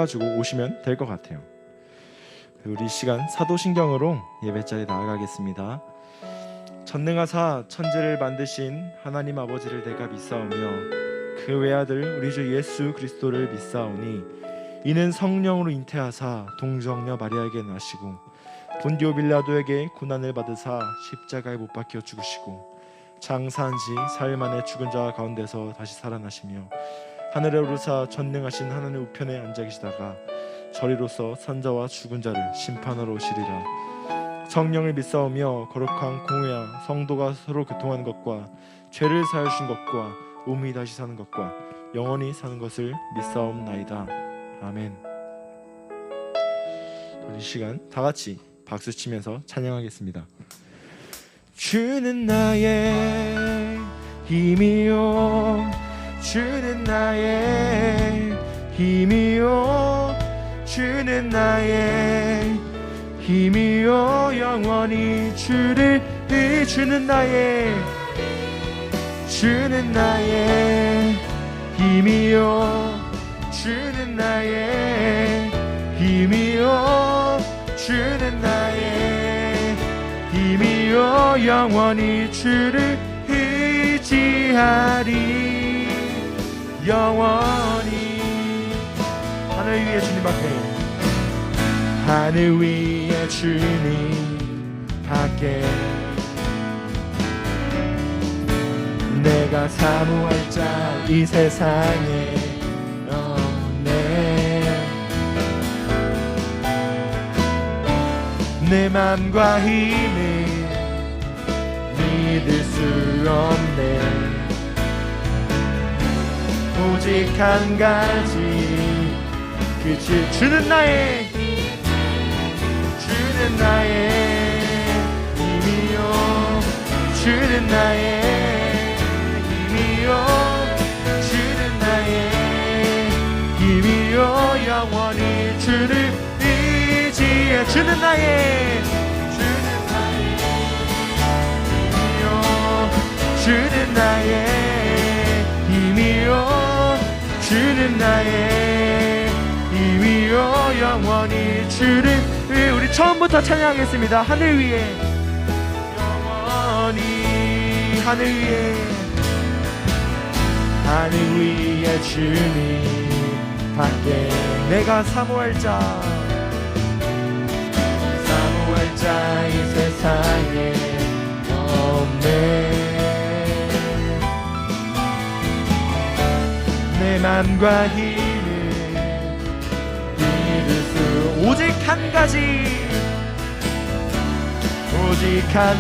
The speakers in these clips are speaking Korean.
가지고 오시면 될 것 같아요. 우리 시간 사도신경으로 예배자리에 나아가겠습니다. 전능하사 천지를 만드신 하나님 아버지를 내가 믿사오며 그 외아들 우리 주 예수 그리스도를 믿사오니 이는 성령으로 잉태하사 동정녀 마리아에게 나시고 본디오 빌라도에게 고난을 받으사 십자가에 못 박혀 죽으시고 장사한 지 사흘 만에 죽은 자 가운데서 다시 살아나시며 하늘에 오르사 전능하신 하나님 우편에 앉아 계시다가 저리로서 산자와 죽은 자를 심판하러 오시리라. 성령을 믿사오며 거룩한 공회와 성도가 서로 교통하는 것과 죄를 사하여 주신 것과 몸이 다시 사는 것과 영원히 사는 것을 믿사옵나이다. 아멘. 우리 시간 다 같이 박수 치면서 찬양하겠습니다. 주는 나의 힘이요 주는 나의 힘이요 주는 나의 힘이요 영원히 주를 주는 나의 힘이요 주는 나의 힘이요 주는 나의 힘이요 영원히 주를 의지하리 영원히 하늘 위에 주님 앞에 하늘 위에 주님 밖에 내가 사모할 자 이 세상에 없네 내 맘과 힘을 믿을 수 없네 오직 한 가지 그치 주는 나의 힘이요 주는 나의 힘이요 주는 나의 힘이요 영원히 주를 의지해 주는 나의 힘이요 주는 나의 힘이요 주는 나의 힘이요 영원히 주를 우리 처음부터 찬양하겠습니다. 하늘 위에 영원히 하늘 위에 주님 밖에 내가 사모할 자 이 세상에 없네 내 맘과 힘을 믿을 수 오직 한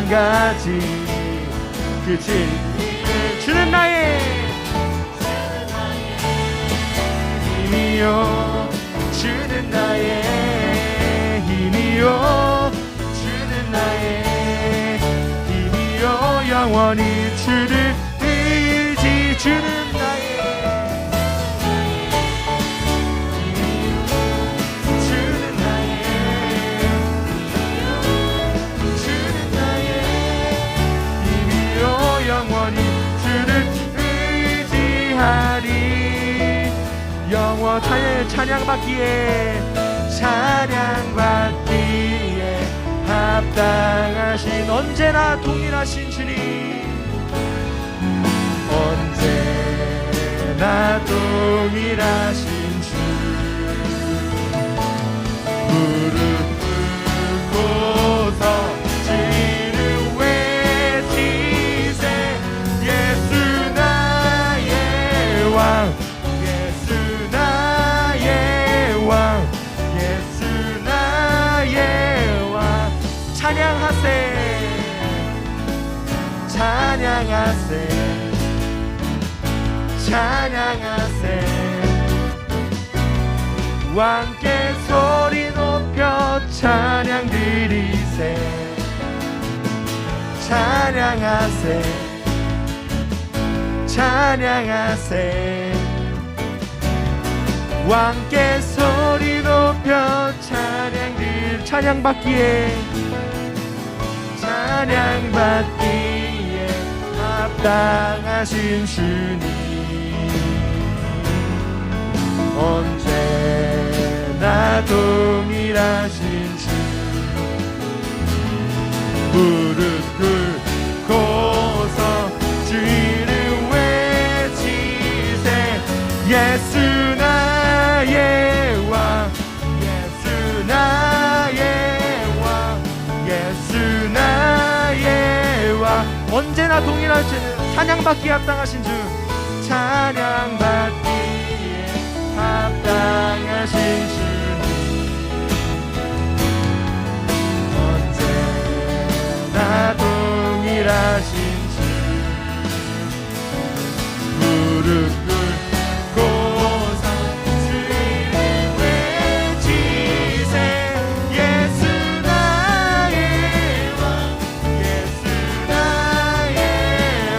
가지 그치 주는 나의 힘이요 주는 나의 힘이요 주는 나의 힘이요 영원히 주를 의지 주는 나의 영원히 주를 의지하리 영원 찬양받기에 합당하신 언제나 동일하신 주님 언제나 동일하신 주 무릎 꿇고서 찬양하세 왕께 소리 높여 찬양 드리세 찬양하세 왕께 소리 높여 찬양받기에 합당하신 주님 언제나 예수나 동일하신 주 무릎 꿇고서 주 이름 외치세 예수 나의 왕 예수 나의 왕 예수 나의 왕 언제나 동일하신 찬양받기에 합당하신 주 찬양받기에 합당하신 주님 언제나 동일하신 주 무릎 꿇고서 주 이름 외치세 예수 나의 왕 예수 나의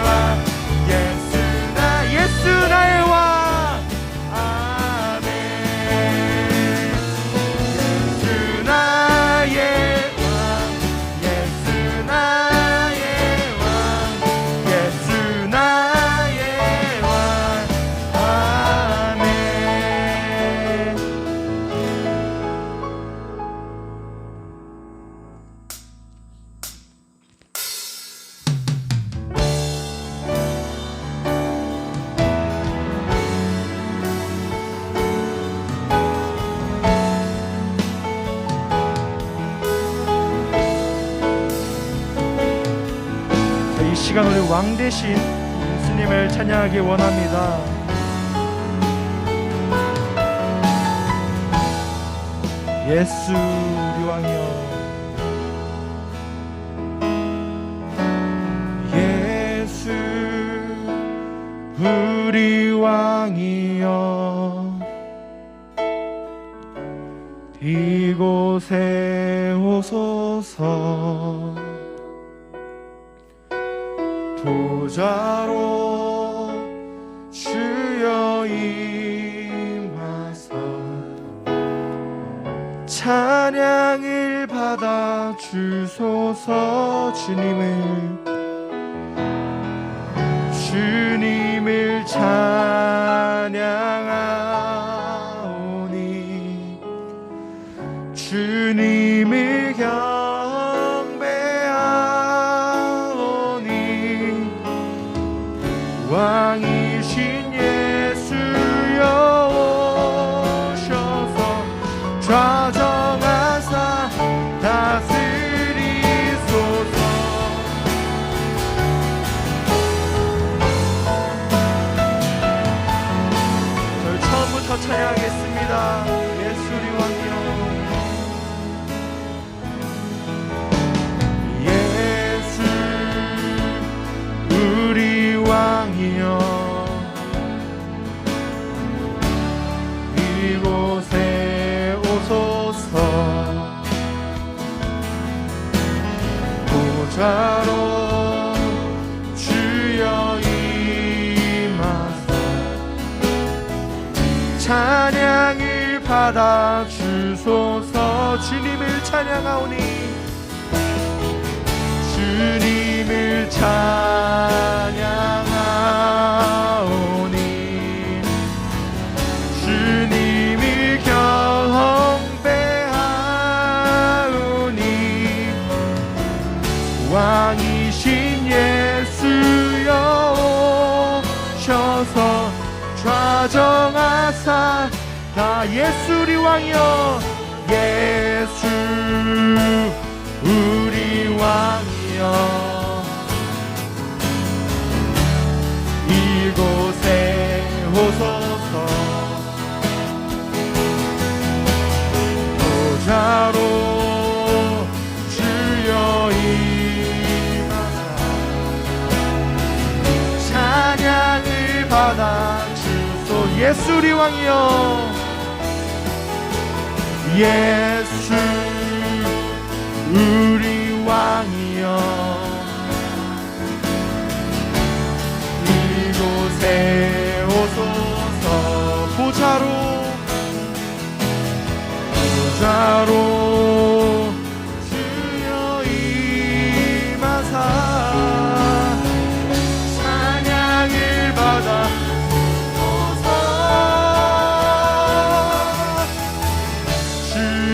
왕 예수 나의 왕 아멘 예수 나의 왕 예수 나의 왕 예수 나의 왕 아멘. 이 시간 우리 왕 대신 예수님을 찬양하기 원합니다. 예수 우리 왕이여 예수 우리 왕이여 이곳에 오소서 보좌로 주여 임하사 찬양을 받아 주소서 주님을 찬양하오니 주님을 경배하오니 왕이신 예수여 오셔서 좌정하사 다스리소서 저희 처음부터 찬양하겠습니다. 예수 우리 왕이여 예수 우리 왕이여 이곳에 오소서 보좌로 주여 임하사 찬양을 받아 주소서 주님을 찬양하오니 주님을 찬양하오니 주님을 경배하오니 왕이신 예수여 오셔서 좌정하사 다 예수 우리 왕이여 예수 우리 왕이여 이곳에 오소서 보좌로 주여 임하사 찬양을 받아 주소 예수 우리 왕이여 예수 우리 왕이여 이곳에 오소서 보좌로 주여 임하사 찬양을 받아 주소서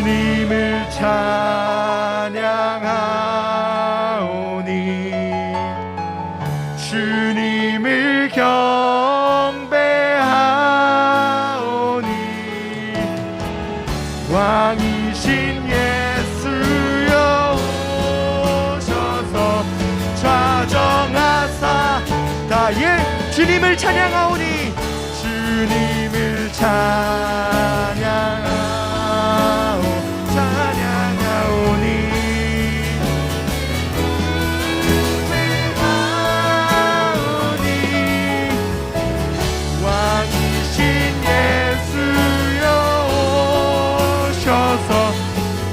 주님을 찬양하오니 주님을 경배하오니 왕이신 예수여 오셔서 좌정하사 다예 주님을 찬양하오니 주님을 찬양하오니 왕이신 예수여 오셔서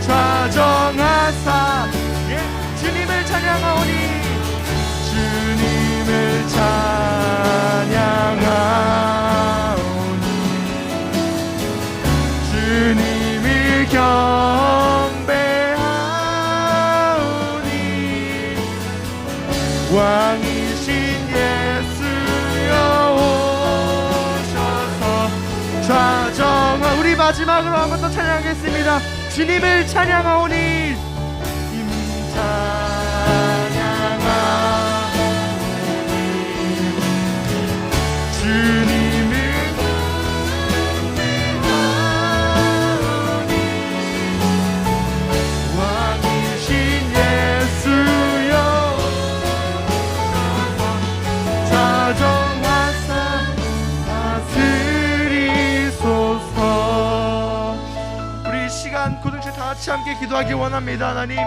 좌정하사 주님을 찬양하오니 주님을 찬양하오니 주님을 경배하오니 왕이신 예수여 오셔서 좌정하 우리 마지막으로 한 번 더 찬양하겠습니다. 주님을 찬양하오니 주님을 왕이신 예수여 좌정하사 다스리소서. 우리 이 시간 고등체 다 같이 함께 기도하기 원합니다. 하나님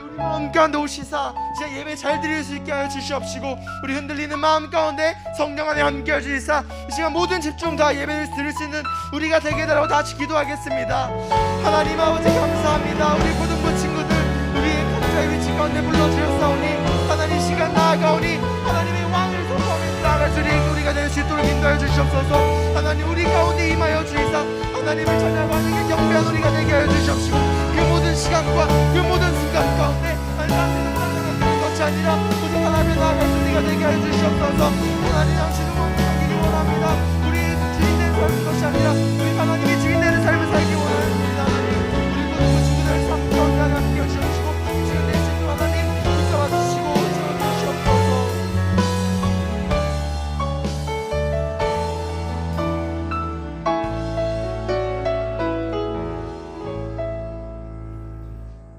우리 마음 가운데 오시사 진짜 예배 잘 드릴 수 있게 하여 주시옵시고 우리 흔들리는 마음 가운데 성령 안에 함께해 주시사 이 시간 모든 집중 다 예배를 드릴 수 있는 우리가 되게 해달라고 다 같이 기도하겠습니다. 하나님 아버지 감사합니다. 우리 고등부 친구들 우리의 각자의 위치 가운데 불러주셨사오니 하나님 시간 나아가오니 하나님의 왕을 선포하며 나아갈 수 있는 우리가 될 수 있도록 인도하여 주시옵소서. 하나님 우리 가운데 임하여 주시사 하나님을 찬양하는 경배한 우리가 되게 하여 주시옵시고 그 모든 시간과 그 모든 순간 가운데 하나님을 찬양하는 것이 아니라 오직 하나님을 나아갈 수 우리가 되게 하여 주시옵소서. 하나님 당신을 목표하기를 원합니다. 우리 주인 되는 삶인 것이 아니라 우리 하나님이 주인 되는 삶을 살기 원합니다. 하나님 우리 모든 친구들 삶 가운데 함께 해주시고 주인 되신 하나님 붙잡아 주시고 채워주시옵소서.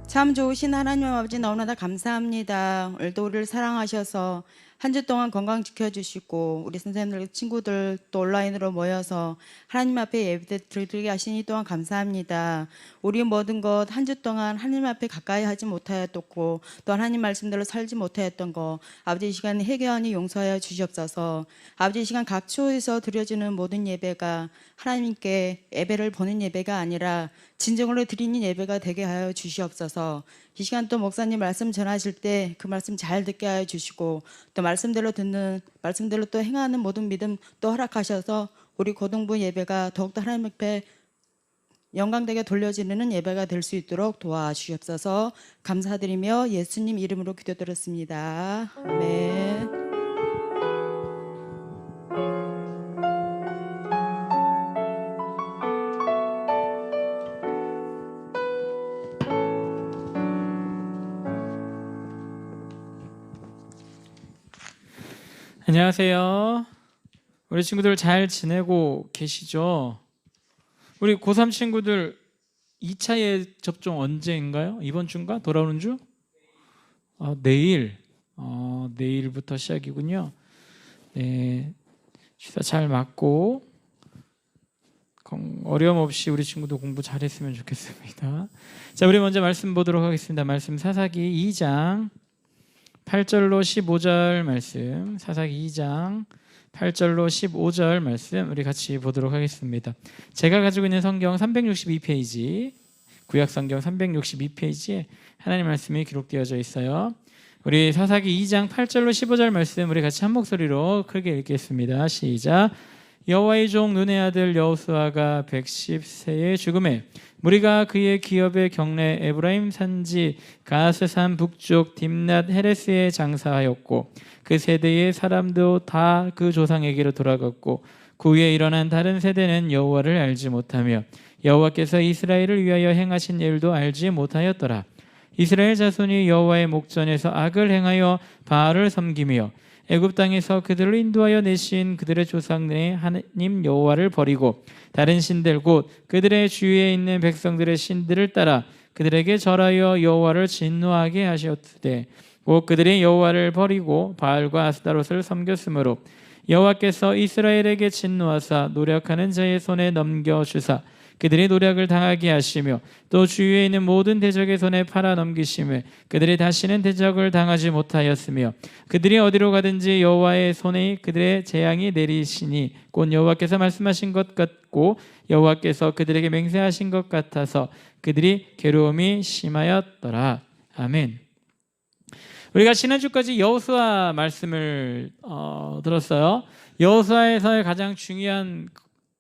참 좋으신 하나님 아버지 너무나 감사합니다. 오늘도 우리를 사랑하셔서 한 주 동안 건강 지켜주시고 우리 선생님들 친구들 또 온라인으로 모여서 하나님 앞에 예배 드리게 하시니 또한 감사합니다. 우리 모든 것 한 주 동안 하나님 앞에 가까이 하지 못하였고 또 하나님 말씀대로 살지 못하였던 거 아버지 이 시간 회개하니 용서하여 주시옵소서. 아버지 이 시간 각 초에서 드려지는 모든 예배가 하나님께 예배를 보는 예배가 아니라 진정으로 드리는 예배가 되게 하여 주시옵소서. 이 시간 또 목사님 말씀 전하실 때 그 말씀 잘 듣게 하여 주시고 또 말씀대로 듣는 말씀대로 또 행하는 모든 믿음 또 허락하셔서 우리 고등부 예배가 더욱더 하나님 앞에 영광되게 돌려지는 예배가 될 수 있도록 도와주시옵소서. 감사드리며 예수님 이름으로 기도드렸습니다. 아멘. 안녕하세요. 우리 친구들 잘 지내고 계시죠? 우리 고3 친구들 2차 접종 언제인가요? 이번 주인가? 돌아오는 주? 내일부터 시작이군요. 네, 주사 잘 맞고 어려움 없이 우리 친구도 공부 잘했으면 좋겠습니다. 자, 우리 먼저 말씀 보도록 하겠습니다. 말씀 사사기 2장 8절로 15절 말씀, 사사기 2장 8절로 15절 말씀 우리 같이 보도록 하겠습니다. 제가 가지고 있는 성경 362페이지, 구약 성경 362페이지에 하나님 말씀이 기록되어져 있어요. 우리 사사기 2장 8절로 15절 말씀 우리 같이 한 목소리로 크게 읽겠습니다. 시작. 여호와의 종 눈의 아들 여호수아가 110세의 죽음에 무리가 그의 기업의 경내 에브라임 산지 가스산 북쪽 딥낫 헤레스에 장사하였고 그 세대의 사람도 다 그 조상에게로 돌아갔고 그 후에 일어난 다른 세대는 여호와를 알지 못하며 여호와께서 이스라엘을 위하여 행하신 일도 알지 못하였더라. 이스라엘 자손이 여호와의 목전에서 악을 행하여 바알을 섬기며 애굽 땅에서 그들을 인도하여 내신 그들의 조상의 하나님 여호와를 버리고 다른 신들 곧 그들의 주위에 있는 백성들의 신들을 따라 그들에게 절하여 여호와를 진노하게 하셨으되 곧 그들이 여호와를 버리고 바알과 아스타롯을 섬겼으므로 여호와께서 이스라엘에게 진노하사 노력하는 자의 손에 넘겨주사 그들이 노력을 당하게 하시며 또 주위에 있는 모든 대적의 손에 팔아 넘기심에 그들이 다시는 대적을 당하지 못하였으며 그들이 어디로 가든지 여호와의 손에 그들의 재앙이 내리시니 곧 여호와께서 말씀하신 것 같고 여호와께서 그들에게 맹세하신 것 같아서 그들이 괴로움이 심하였더라. 아멘. 우리가 지난주까지 여호수아 말씀을 들었어요. 여호수아에서의 가장 중요한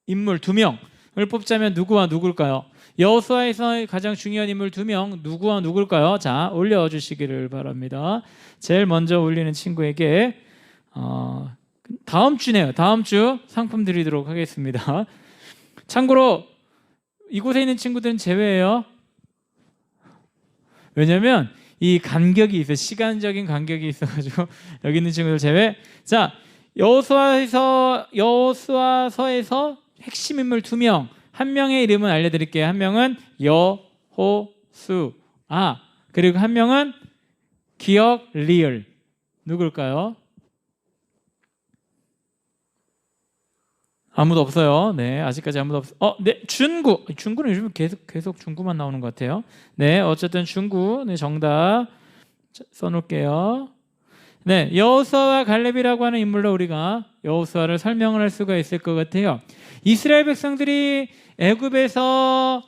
인물 2명을 뽑자면 누구와 누굴까요? 여호수아에서의 가장 중요한 인물 2명 누구와 누굴까요? 자, 올려주시기를 바랍니다. 제일 먼저 올리는 친구에게 다음 주네요. 다음 주 상품 드리도록 하겠습니다. 참고로 이곳에 있는 친구들은 제외예요. 왜냐하면 이 간격이 있어요. 시간적인 간격이 있어가지고 여기 있는 친구들 제외. 자, 여호수아서에서 핵심 인물 2명, 한 명의 이름은 알려드릴게요. 한 명은 여호수아, 그리고 한 명은 기억 리을. 누굴까요? 아무도 없어요. 네, 아직까지 아무도 없어. 네, 준구는 요즘 계속 준구만 나오는 것 같아요. 네, 어쨌든 준구. 네, 정답 써놓을게요. 네, 여호수아와 갈렙이라고 하는 인물로 우리가 여호수아를 설명을 할 수가 있을 것 같아요. 이스라엘 백성들이 애굽에서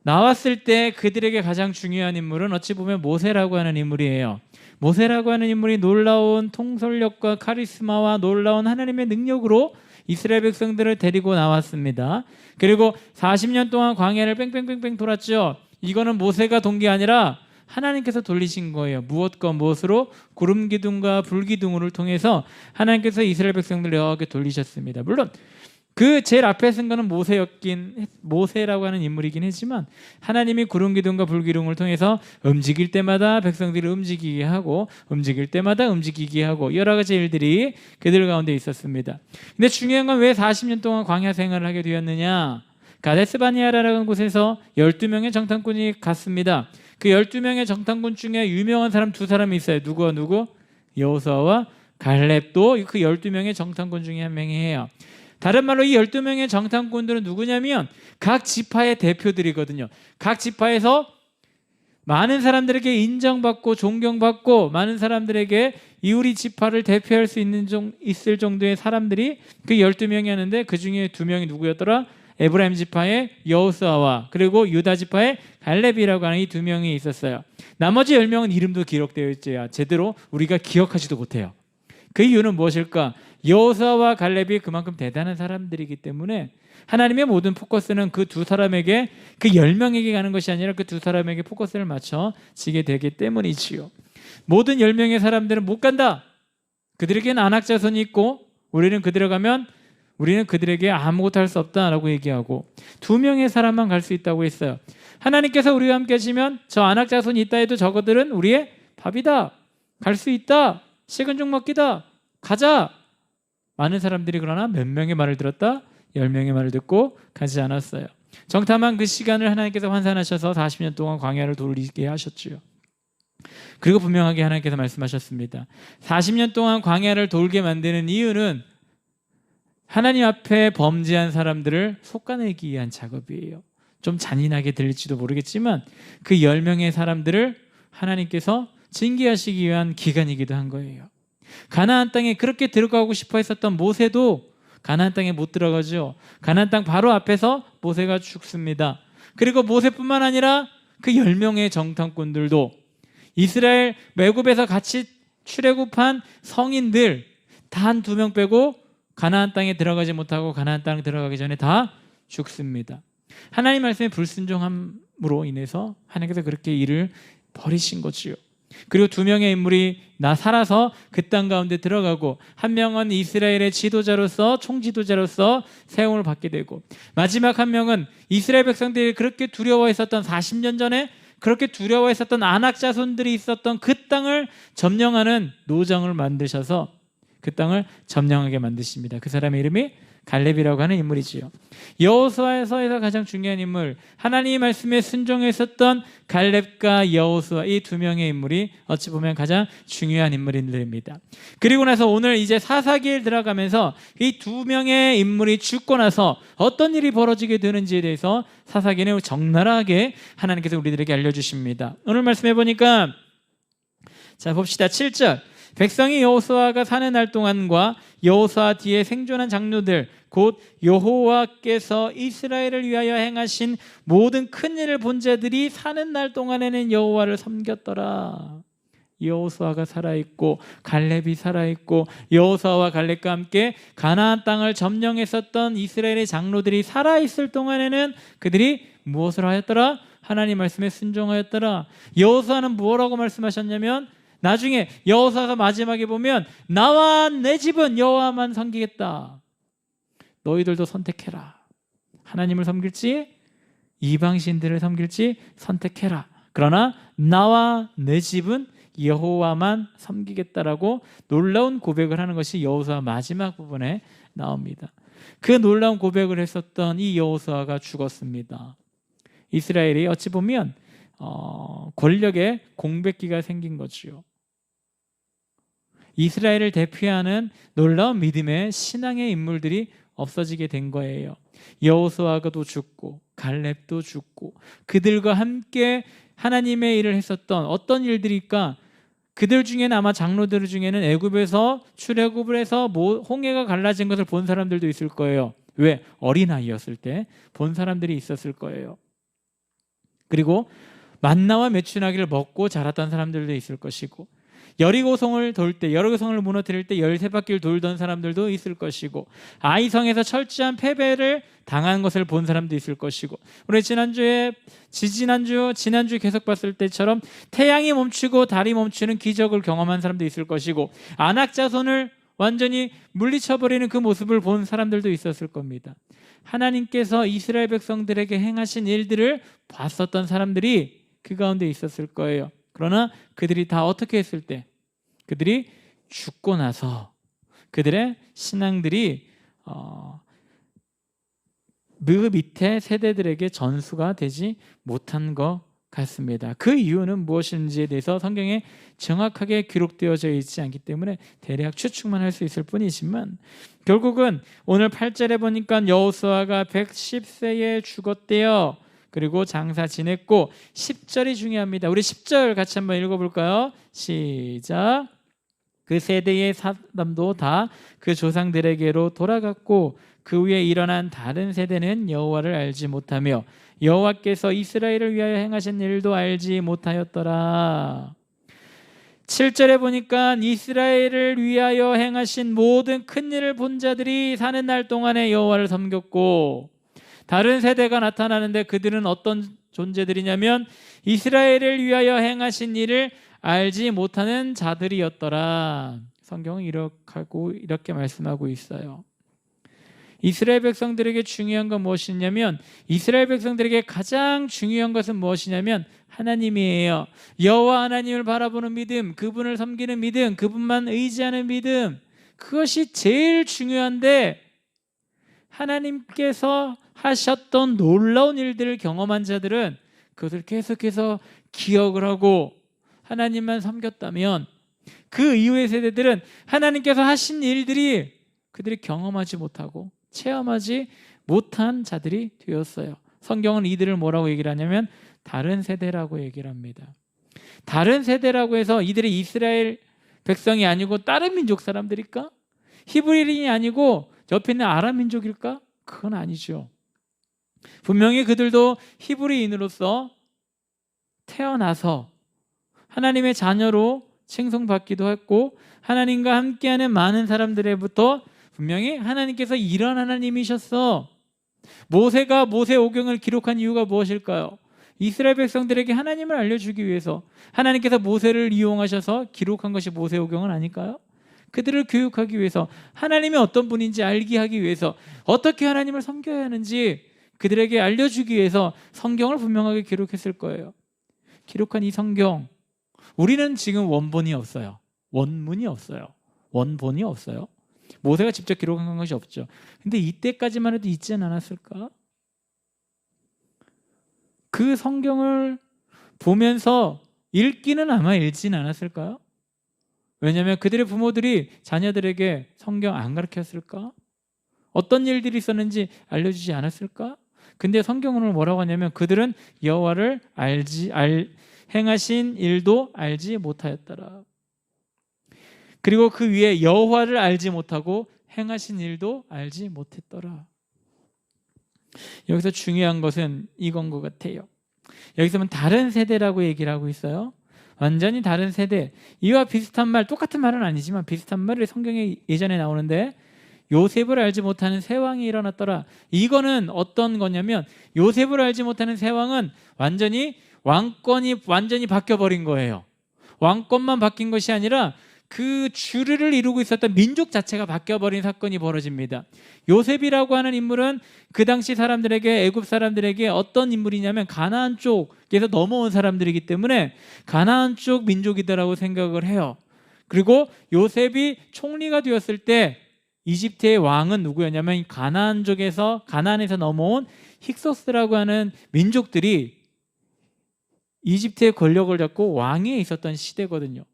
나왔을 때 그들에게 가장 중요한 인물은 어찌 보면 모세라고 하는 인물이에요. 모세라고 하는 인물이 놀라운 통솔력과 카리스마와 놀라운 하나님의 능력으로 이스라엘 백성들을 데리고 나왔습니다. 그리고 40년 동안 광야를 뺑뺑뺑뺑 돌았죠. 이거는 모세가 돈 게 아니라 하나님께서 돌리신 거예요. 무엇과 무엇으로? 구름 기둥과 불 기둥을 통해서 하나님께서 이스라엘 백성들을 여호와께 돌리셨습니다. 물론 그 제일 앞에 쓴 거는 모세라고 하는 인물이긴 했지만 하나님이 구름 기둥과 불 기둥을 통해서 움직일 때마다 백성들이 움직이게 하고 움직일 때마다 움직이게 하고 여러 가지 일들이 그들 가운데 있었습니다. 근데 중요한 건 왜 40년 동안 광야 생활을 하게 되었느냐? 가데스 바네아라는 곳에서 12명의 정탐꾼이 갔습니다. 그 12명의 정탐꾼 중에 유명한 사람 2사람이 있어요. 누구와 누구? 여호수아와 갈렙도 그 12명의 정탐꾼 중에 한 명이에요. 다른 말로 이 12명의 정탐꾼들은 누구냐면 각 지파의 대표들이거든요. 각 지파에서 많은 사람들에게 인정받고 존경받고 많은 사람들에게 이 우리 지파를 대표할 수 있을 정도의 사람들이 그 12명이었는데 그 중에 2명이 누구였더라? 에브라임 지파의 여호수아와 그리고 유다 지파의 갈렙이라고 하는 이 2명이 있었어요. 나머지 10명은 이름도 기록되어 있지야 제대로 우리가 기억하지도 못해요. 그 이유는 무엇일까? 여호수아와 갈렙이 그만큼 대단한 사람들이기 때문에 하나님의 모든 포커스는 그 2사람에게 그 10명에게 가는 것이 아니라 그 2사람에게 포커스를 맞춰지게 되기 때문이지요. 모든 10명의 사람들은 못 간다. 그들에게는 안악자손이 있고 우리는 그들에게 아무것도 할 수 없다라고 얘기하고 2명의 사람만 갈 수 있다고 했어요. 하나님께서 우리와 함께 하시면 저 안악자손이 있다 해도 저것들은 우리의 밥이다. 갈 수 있다. 식은 죽 먹기다. 가자. 많은 사람들이 그러나 몇 명의 말을 들었다? 10명의 말을 듣고 가지 않았어요. 정탐한 그 시간을 하나님께서 환산하셔서 40년 동안 광야를 돌리게 하셨지요. 그리고 분명하게 하나님께서 말씀하셨습니다. 40년 동안 광야를 돌게 만드는 이유는 하나님 앞에 범죄한 사람들을 솎아내기 위한 작업이에요. 좀 잔인하게 들릴지도 모르겠지만 그 10명의 사람들을 하나님께서 징계하시기 위한 기간이기도 한 거예요. 가나안 땅에 그렇게 들어가고 싶어 했었던 모세도 가나안 땅에 못 들어가죠. 가나안 땅 바로 앞에서 모세가 죽습니다. 그리고 모세뿐만 아니라 그 10명의 정탐꾼들도 이스라엘 애굽에서 같이 출애굽한 성인들 단 2명 빼고 가나안 땅에 들어가지 못하고 가나안 땅에 들어가기 전에 다 죽습니다. 하나님 말씀의 불순종함으로 인해서 하나님께서 그렇게 일을 벌이신 거지요. 그리고 두 명의 인물이 살아서 그 땅 가운데 들어가고 한 명은 이스라엘의 지도자로서 총지도자로서 세움을 받게 되고 마지막 한 명은 이스라엘 백성들이 그렇게 두려워했었던 40년 전에 그렇게 두려워했었던 아낙 자손들이 있었던 그 땅을 점령하는 노정을 만드셔서 그 땅을 점령하게 만드십니다. 그 사람의 이름이 갈렙이라고 하는 인물이지요. 여호수아서에서 가장 중요한 인물, 하나님의 말씀에 순종했었던 갈렙과 여호수아 이 두 명의 인물이 어찌 보면 가장 중요한 인물들입니다. 그리고 나서 오늘 이제 사사기에 들어가면서 이 두 명의 인물이 죽고 나서 어떤 일이 벌어지게 되는지에 대해서 사사기는 적나라하게 하나님께서 우리들에게 알려주십니다. 오늘 말씀해 보니까 자 봅시다. 7절 백성이 여호수아가 사는 날 동안과 여호수아 뒤에 생존한 장로들 곧 여호와께서 이스라엘을 위하여 행하신 모든 큰 일을 본 자들이 사는 날 동안에는 여호와를 섬겼더라. 여호수아가 살아있고 갈렙이 살아있고 여호수아와 갈렙과 함께 가나안 땅을 점령했었던 이스라엘의 장로들이 살아있을 동안에는 그들이 무엇을 하였더라? 하나님 말씀에 순종하였더라. 여호수아는 뭐라고 말씀하셨냐면 나중에 여호수아가 마지막에 보면 나와 내 집은 여호와만 섬기겠다. 너희들도 선택해라. 하나님을 섬길지 이방신들을 섬길지 선택해라. 그러나 나와 내 집은 여호와만 섬기겠다라고 놀라운 고백을 하는 것이 여호수아 마지막 부분에 나옵니다. 그 놀라운 고백을 했었던 이 여호수아가 죽었습니다. 이스라엘이 어찌 보면 권력의 공백기가 생긴 거지요. 이스라엘을 대표하는 놀라운 믿음의 신앙의 인물들이 없어지게 된 거예요. 여호수아도 죽고 갈렙도 죽고 그들과 함께 하나님의 일을 했었던 어떤 일들일까? 그들 중에는 아마 장로들 중에는 애굽에서 출애굽을 해서 홍해가 갈라진 것을 본 사람들도 있을 거예요. 왜? 어린아이였을 때 본 사람들이 있었을 거예요. 그리고 만나와 메추나기를 먹고 자랐던 사람들도 있을 것이고 여리고성을 돌 때, 여리고성을 무너뜨릴 때 13바퀴를 돌던 사람들도 있을 것이고 아이성에서 철저한 패배를 당한 것을 본 사람도 있을 것이고 우리 지난주 계속 봤을 때처럼 태양이 멈추고 달이 멈추는 기적을 경험한 사람도 있을 것이고 아낙 자손을 완전히 물리쳐버리는 그 모습을 본 사람들도 있었을 겁니다. 하나님께서 이스라엘 백성들에게 행하신 일들을 봤었던 사람들이 그 가운데 있었을 거예요. 그러나 그들이 다 어떻게 했을 때? 그들이 죽고 나서 그들의 신앙들이 그 밑에 세대들에게 전수가 되지 못한 것 같습니다. 그 이유는 무엇인지에 대해서 성경에 정확하게 기록되어져 있지 않기 때문에 대략 추측만 할 수 있을 뿐이지만 결국은 오늘 8절에 보니까 여호수아가 110세에 죽었대요. 그리고 장사 지냈고 10절이 중요합니다. 우리 10절 같이 한번 읽어볼까요? 시작. 그 세대의 사람도 다 그 조상들에게로 돌아갔고 그 위에 일어난 다른 세대는 여호와를 알지 못하며 여호와께서 이스라엘을 위하여 행하신 일도 알지 못하였더라. 7절에 보니까 이스라엘을 위하여 행하신 모든 큰 일을 본 자들이 사는 날 동안에 여호와를 섬겼고 다른 세대가 나타나는데 그들은 어떤 존재들이냐면 이스라엘을 위하여 행하신 일을 알지 못하는 자들이었더라. 성경은 이렇게 말씀하고 있어요. 이스라엘 백성들에게 중요한 건 무엇이냐면 이스라엘 백성들에게 가장 중요한 것은 무엇이냐면 하나님이에요. 여호와 하나님을 바라보는 믿음, 그분을 섬기는 믿음, 그분만 의지하는 믿음, 그것이 제일 중요한데 하나님께서 하셨던 놀라운 일들을 경험한 자들은 그것을 계속해서 기억을 하고 하나님만 섬겼다면 그 이후의 세대들은 하나님께서 하신 일들이 그들이 경험하지 못하고 체험하지 못한 자들이 되었어요. 성경은 이들을 뭐라고 얘기를 하냐면 다른 세대라고 얘기를 합니다. 다른 세대라고 해서 이들이 이스라엘 백성이 아니고 다른 민족 사람들일까? 히브리인이 아니고 옆에 있는 아람 민족일까? 그건 아니죠. 분명히 그들도 히브리인으로서 태어나서 하나님의 자녀로 칭송받기도 했고 하나님과 함께하는 많은 사람들로부터 분명히 하나님께서 이런 하나님이셨어. 모세가 모세오경을 기록한 이유가 무엇일까요? 이스라엘 백성들에게 하나님을 알려주기 위해서 하나님께서 모세를 이용하셔서 기록한 것이 모세오경은 아닐까요? 그들을 교육하기 위해서 하나님이 어떤 분인지 알게 하기 위해서 어떻게 하나님을 섬겨야 하는지 그들에게 알려주기 위해서 성경을 분명하게 기록했을 거예요. 기록한 이 성경, 우리는 지금 원본이 없어요. 원문이 없어요. 원본이 없어요. 모세가 직접 기록한 것이 없죠. 근데 이때까지만 해도 있지는 않았을까? 그 성경을 보면서 읽기는 아마 읽지는 않았을까요? 왜냐하면 그들의 부모들이 자녀들에게 성경 안 가르쳤을까? 어떤 일들이 있었는지 알려주지 않았을까? 근데 성경은 뭐라고 하냐면 그들은 여호와를 행하신 일도 알지 못하였더라. 그리고 그 위에 여호와를 알지 못하고 행하신 일도 알지 못했더라. 여기서 중요한 것은 이건 것 같아요. 여기서는 다른 세대라고 얘기를 하고 있어요. 완전히 다른 세대. 이와 비슷한 말, 똑같은 말은 아니지만 비슷한 말이 성경에 예전에 나오는데 요셉을 알지 못하는 새 왕이 일어났더라. 이거는 어떤 거냐면 요셉을 알지 못하는 새 왕은 왕권이 완전히 바뀌어버린 거예요. 왕권만 바뀐 것이 아니라 그 주류를 이루고 있었던 민족 자체가 바뀌어버린 사건이 벌어집니다. 요셉이라고 하는 인물은 그 당시 사람들에게, 애굽 사람들에게 어떤 인물이냐면 가나안 쪽에서 넘어온 사람들이기 때문에 가나안 쪽 민족이다라고 생각을 해요. 그리고 요셉이 총리가 되었을 때 이집트의 왕은 누구였냐면 가나안에서 넘어온 힉소스라고 하는 민족들이 이집트의 권력을 잡고 왕위에 있었던 시대거든요.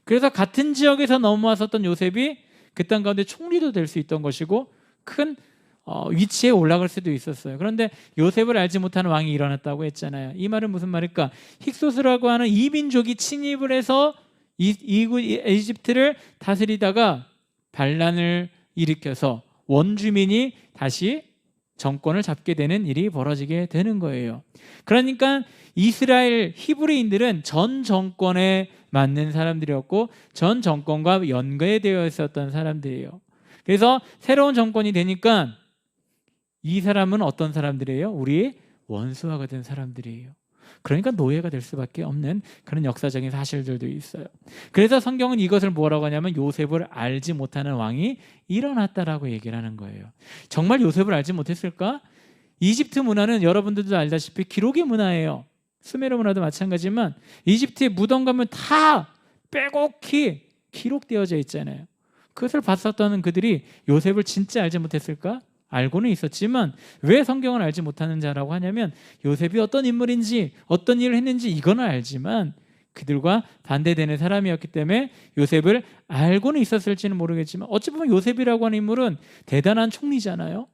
그래서 같은 지역에서 넘어왔었던 요셉이 그 땅 가운데 총리도 될 수 있던 것이고 큰 위치에 올라갈 수도 있었어요. 그런데 요셉을 알지 못하는 왕이 일어났다고 했잖아요. 이 말은 무슨 말일까? 힉소스라고 하는 이 민족이 침입을 해서 이집트를 다스리다가 반란을 일으켜서 원주민이 다시 정권을 잡게 되는 일이 벌어지게 되는 거예요. 그러니까 이스라엘 히브리인들은 전 정권에 맞는 사람들이었고 전 정권과 연계되어 있었던 사람들이에요. 그래서 새로운 정권이 되니까 이 사람은 어떤 사람들이에요? 우리의 원수와 같은 사람들이에요. 그러니까 노예가 될 수밖에 없는 그런 역사적인 사실들도 있어요. 그래서 성경은 이것을 뭐라고 하냐면 요셉을 알지 못하는 왕이 일어났다라고 얘기를 하는 거예요. 정말 요셉을 알지 못했을까? 이집트 문화는 여러분들도 알다시피 기록의 문화예요. 수메르 문화도 마찬가지지만 이집트의 무덤 가면 다 빼곡히 기록되어져 있잖아요. 그것을 봤었던 그들이 요셉을 진짜 알지 못했을까? 알고는 있었지만 왜 성경을 알지 못하는 자라고 하냐면 요셉이 어떤 인물인지 어떤 일을 했는지 이거는 알지만 그들과 반대되는 사람이었기 때문에 요셉을 알고는 있었을지는 모르겠지만 어찌 보면 요셉이라고 하는 인물은 대단한 총리잖아요.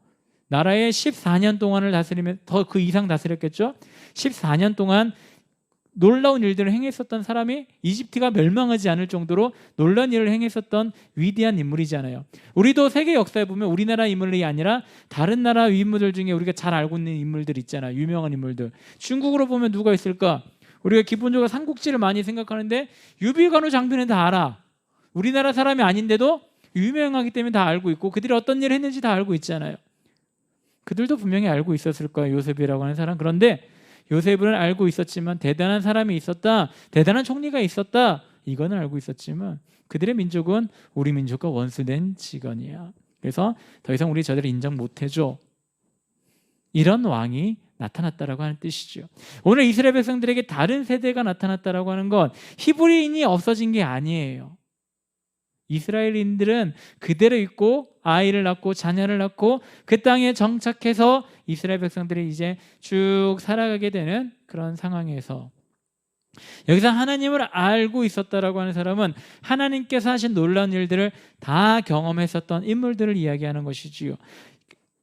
나라에 14년 동안을 다스리면 더 그 이상 다스렸겠죠. 14년 동안 놀라운 일들을 행했었던 사람이 이집트가 멸망하지 않을 정도로 놀라운 일을 행했었던 위대한 인물이잖아요. 우리도 세계 역사에 보면 우리나라 인물이 아니라 다른 나라 인물들 중에 우리가 잘 알고 있는 인물들 있잖아요. 유명한 인물들. 중국으로 보면 누가 있을까? 우리가 기본적으로 삼국지를 많이 생각하는데 유비관우 장비는 다 알아. 우리나라 사람이 아닌데도 유명하기 때문에 다 알고 있고 그들이 어떤 일을 했는지 다 알고 있잖아요. 그들도 분명히 알고 있었을 거예요. 요셉이라고 하는 사람. 그런데 요셉은 알고 있었지만 대단한 사람이 있었다, 대단한 총리가 있었다, 이거는 알고 있었지만 그들의 민족은 우리 민족과 원수된 직원이야. 그래서 더 이상 우리 저들을 인정 못해줘. 이런 왕이 나타났다라고 하는 뜻이죠. 오늘 이스라엘 백성들에게 다른 세대가 나타났다라고 하는 건 히브리인이 없어진 게 아니에요. 이스라엘인들은 그대로 있고 아이를 낳고 자녀를 낳고 그 땅에 정착해서 이스라엘 백성들이 이제 쭉 살아가게 되는 그런 상황에서 여기서 하나님을 알고 있었다라고 하는 사람은 하나님께서 하신 놀라운 일들을 다 경험했었던 인물들을 이야기하는 것이지요.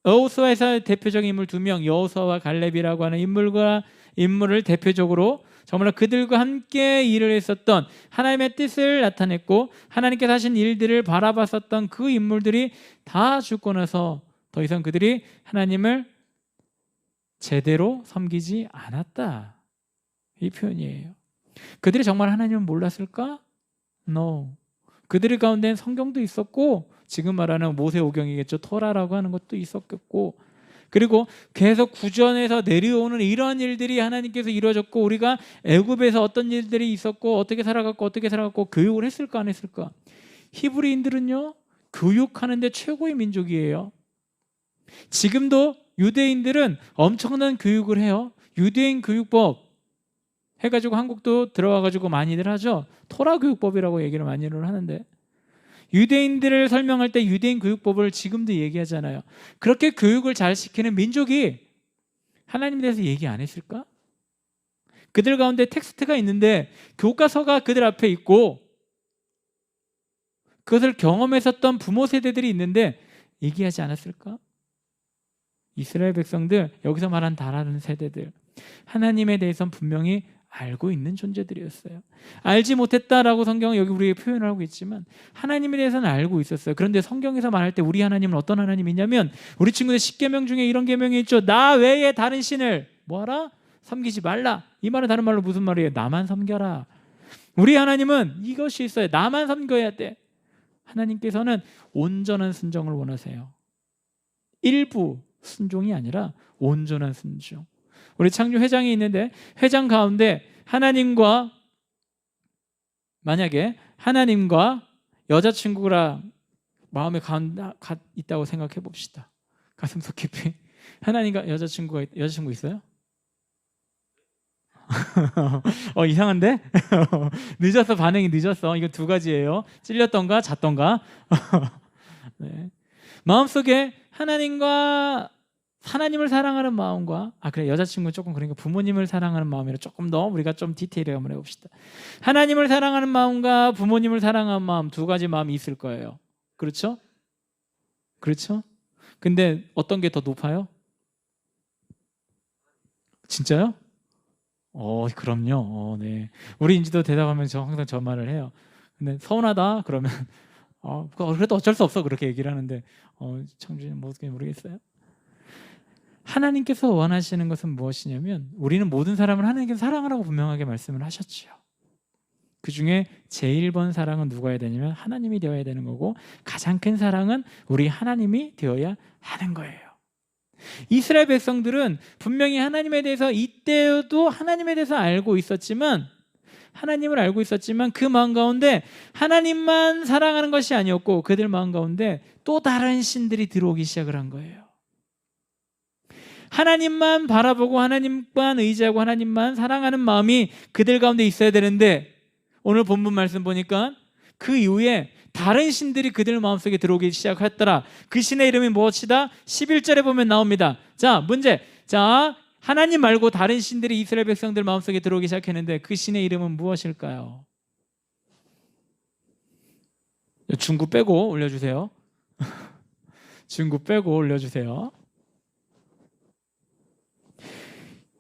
여호수아에서 대표적인 인물 2명, 여호수아와 갈렙이라고 하는 인물을 대표적으로 정말 그들과 함께 일을 했었던 하나님의 뜻을 나타냈고 하나님께서 하신 일들을 바라봤었던 그 인물들이 다 죽고 나서 더 이상 그들이 하나님을 제대로 섬기지 않았다. 이 표현이에요. 그들이 정말 하나님을 몰랐을까? No. 그들 가운데는 성경도 있었고 지금 말하는 모세오경이겠죠. 토라라고 하는 것도 있었겠고 그리고 계속 구전에서 내려오는 이러한 일들이 하나님께서 이루어졌고 우리가 애굽에서 어떤 일들이 있었고 어떻게 살아갔고 교육을 했을까 안 했을까? 히브리인들은요 교육하는데 최고의 민족이에요. 지금도 유대인들은 엄청난 교육을 해요. 유대인 교육법 해가지고 한국도 들어와가지고 많이들 하죠. 토라 교육법이라고 얘기를 많이들 하는데 유대인들을 설명할 때 유대인 교육법을 지금도 얘기하잖아요. 그렇게 교육을 잘 시키는 민족이 하나님에 대해서 얘기 안 했을까? 그들 가운데 텍스트가 있는데 교과서가 그들 앞에 있고 그것을 경험했었던 부모 세대들이 있는데 얘기하지 않았을까? 이스라엘 백성들, 여기서 말한 다른 세대들, 하나님에 대해서는 분명히 알고 있는 존재들이었어요. 알지 못했다라고 성경은 여기 우리에게 표현을 하고 있지만 하나님에 대해서는 알고 있었어요. 그런데 성경에서 말할 때 우리 하나님은 어떤 하나님이냐면 우리 친구들 10계명 중에 이런 계명이 있죠. 나 외에 다른 신을 뭐하라? 섬기지 말라. 이 말은 다른 말로 무슨 말이에요? 나만 섬겨라. 우리 하나님은 이것이 있어요. 나만 섬겨야 돼. 하나님께서는 온전한 순종을 원하세요. 일부 순종이 아니라 온전한 순종. 우리 창조 회장이 있는데 회장 가운데 만약에 하나님과 여자친구랑 마음에 있다고 생각해 봅시다. 가슴속 깊이 하나님과 여자친구 있어요? 이상한데? 늦었어. 반응이 늦었어. 이거 두 가지예요. 찔렸던가 잤던가. 네. 마음속에 하나님을 사랑하는 마음과 그래 여자친구는 조금 그러니까 부모님을 사랑하는 마음이라 조금 더 우리가 좀 디테일하게 한번 해봅시다. 하나님을 사랑하는 마음과 부모님을 사랑하는 마음 두 가지 마음이 있을 거예요. 그렇죠? 근데 어떤 게 더 높아요? 진짜요? 그럼요. 네. 우리 인지도 대답하면 항상 저 말을 해요. 근데 서운하다 그러면 그래도 어쩔 수 없어 그렇게 얘기를 하는데 청주는 모르겠어요. 하나님께서 원하시는 것은 무엇이냐면 우리는 모든 사람을 하나님께서 사랑하라고 분명하게 말씀을 하셨지요. 그 중에 제일 번 사랑은 누가 해야 되냐면 하나님이 되어야 되는 거고 가장 큰 사랑은 우리 하나님이 되어야 하는 거예요. 이스라엘 백성들은 분명히 하나님에 대해서 이때도 하나님에 대해서 하나님을 알고 있었지만 그 마음 가운데 하나님만 사랑하는 것이 아니었고 그들 마음 가운데 또 다른 신들이 들어오기 시작을 한 거예요. 하나님만 바라보고 하나님만 의지하고 하나님만 사랑하는 마음이 그들 가운데 있어야 되는데 오늘 본문 말씀 보니까 그 이후에 다른 신들이 그들 마음속에 들어오기 시작했더라. 그 신의 이름이 무엇이다? 11절에 보면 나옵니다. 자, 문제. 자, 하나님 말고 다른 신들이 이스라엘 백성들 마음속에 들어오기 시작했는데 그 신의 이름은 무엇일까요? 중구 빼고 올려주세요. 중구 빼고 올려주세요.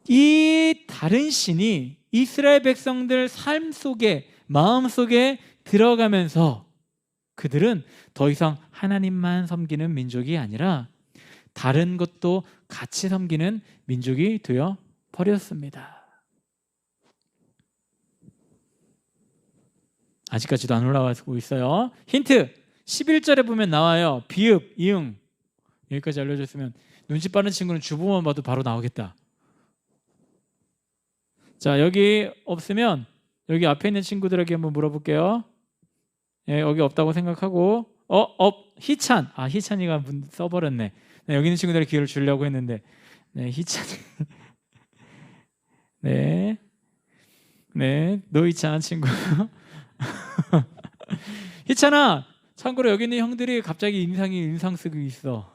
이 다른 신이 이스라엘 백성들 삶 속에 마음 속에 들어가면서 그들은 더 이상 하나님만 섬기는 민족이 아니라 다른 것도 같이 섬기는 민족이 되어 버렸습니다. 아직까지도 안 올라가고 있어요. 힌트 11절에 보면 나와요. 비읍, 이응 여기까지 알려줬으면 눈치 빠른 친구는 주보만 봐도 바로 나오겠다. 자, 여기 없으면 여기 앞에 있는 친구들에게 한번 물어볼게요. 예, 여기 없다고 생각하고 희찬. 희찬이가 써버렸네. 네, 여기 있는 친구들에게 기회를 주려고 했는데 네, 희찬이 네, 노희찬 친구. 희찬아, 참고로 여기 있는 형들이 갑자기 인상 쓰고 있어.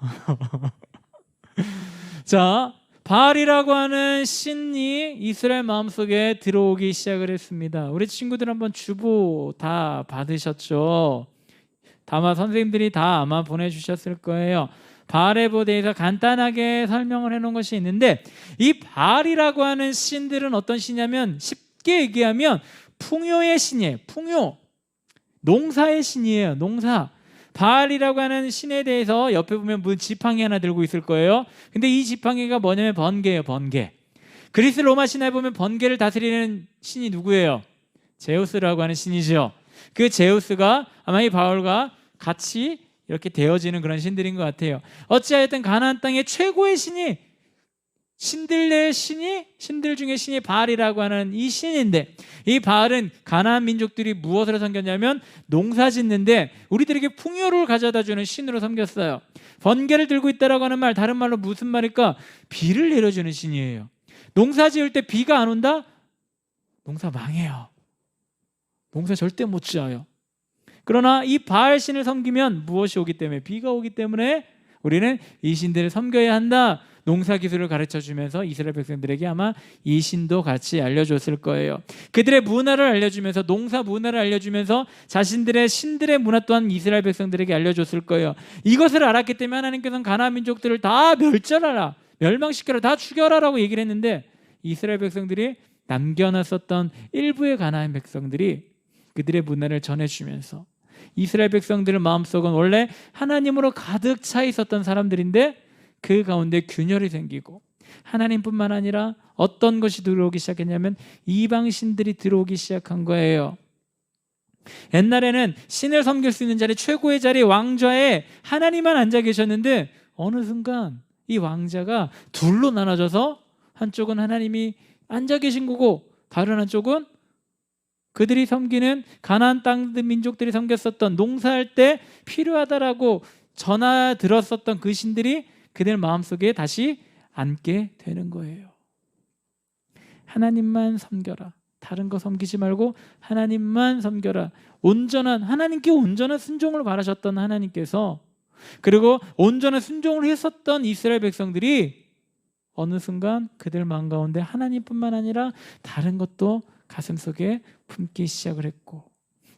자, 바알이라고 하는 신이 이스라엘 마음속에 들어오기 시작을 했습니다. 우리 친구들 한번 주보 다 받으셨죠? 다마 선생님들이 다 아마 보내주셨을 거예요. 바알에 대해서 간단하게 설명을 해놓은 것이 있는데 이 바알이라고 하는 신들은 어떤 신이냐면 쉽게 얘기하면 풍요의 신이에요. 풍요, 농사의 신이에요. 농사. 바알이라고 하는 신에 대해서 옆에 보면 무슨 지팡이 하나 들고 있을 거예요. 근데 이 지팡이가 뭐냐면 번개예요. 번개. 그리스 로마 신화에 보면 번개를 다스리는 신이 누구예요? 제우스라고 하는 신이죠. 그 제우스가 아마 이 바알과 같이 이렇게 되어지는 그런 신들인 것 같아요. 어찌하여튼 가나안 땅의 최고의 신이 신들의 신이 신들 중에 신이 바알이라고 하는 이 신인데, 이 바알은 가나안 민족들이 무엇으로 섬겼냐면 농사 짓는데 우리들에게 풍요를 가져다 주는 신으로 섬겼어요. 번개를 들고 있다라고 하는 말, 다른 말로 무슨 말일까? 비를 내려주는 신이에요. 농사 지을 때 비가 안 온다? 농사 망해요. 농사 절대 못 지어요. 그러나 이 바알 신을 섬기면 무엇이 오기 때문에? 비가 오기 때문에 우리는 이 신들을 섬겨야 한다. 농사 기술을 가르쳐주면서 이스라엘 백성들에게 아마 이 신도 같이 알려줬을 거예요. 그들의 문화를 알려주면서, 농사 문화를 알려주면서 자신들의 신들의 문화 또한 이스라엘 백성들에게 알려줬을 거예요. 이것을 알았기 때문에 하나님께서는 가나안 민족들을 다 멸절하라, 멸망시켜라, 다 죽여라라고 얘기를 했는데, 이스라엘 백성들이 남겨놨었던 일부의 가나안 백성들이 그들의 문화를 전해주면서, 이스라엘 백성들의 마음속은 원래 하나님으로 가득 차 있었던 사람들인데 그 가운데 균열이 생기고, 하나님뿐만 아니라 어떤 것이 들어오기 시작했냐면 이방신들이 들어오기 시작한 거예요. 옛날에는 신을 섬길 수 있는 자리, 최고의 자리, 왕좌에 하나님만 앉아 계셨는데 어느 순간 이 왕자가 둘로 나눠져서 한쪽은 하나님이 앉아 계신 거고, 다른 한쪽은 그들이 섬기는 가나안 땅 민족들이 섬겼었던, 농사할 때 필요하다라고 전하 들었었던 그 신들이 그들 마음속에 다시 앉게 되는 거예요. 하나님만 섬겨라. 다른 거 섬기지 말고 하나님만 섬겨라. 온전한, 하나님께 온전한 순종을 바라셨던 하나님께서, 그리고 온전한 순종을 했었던 이스라엘 백성들이 어느 순간 그들 마음 가운데 하나님뿐만 아니라 다른 것도 가슴속에 품기 시작을 했고,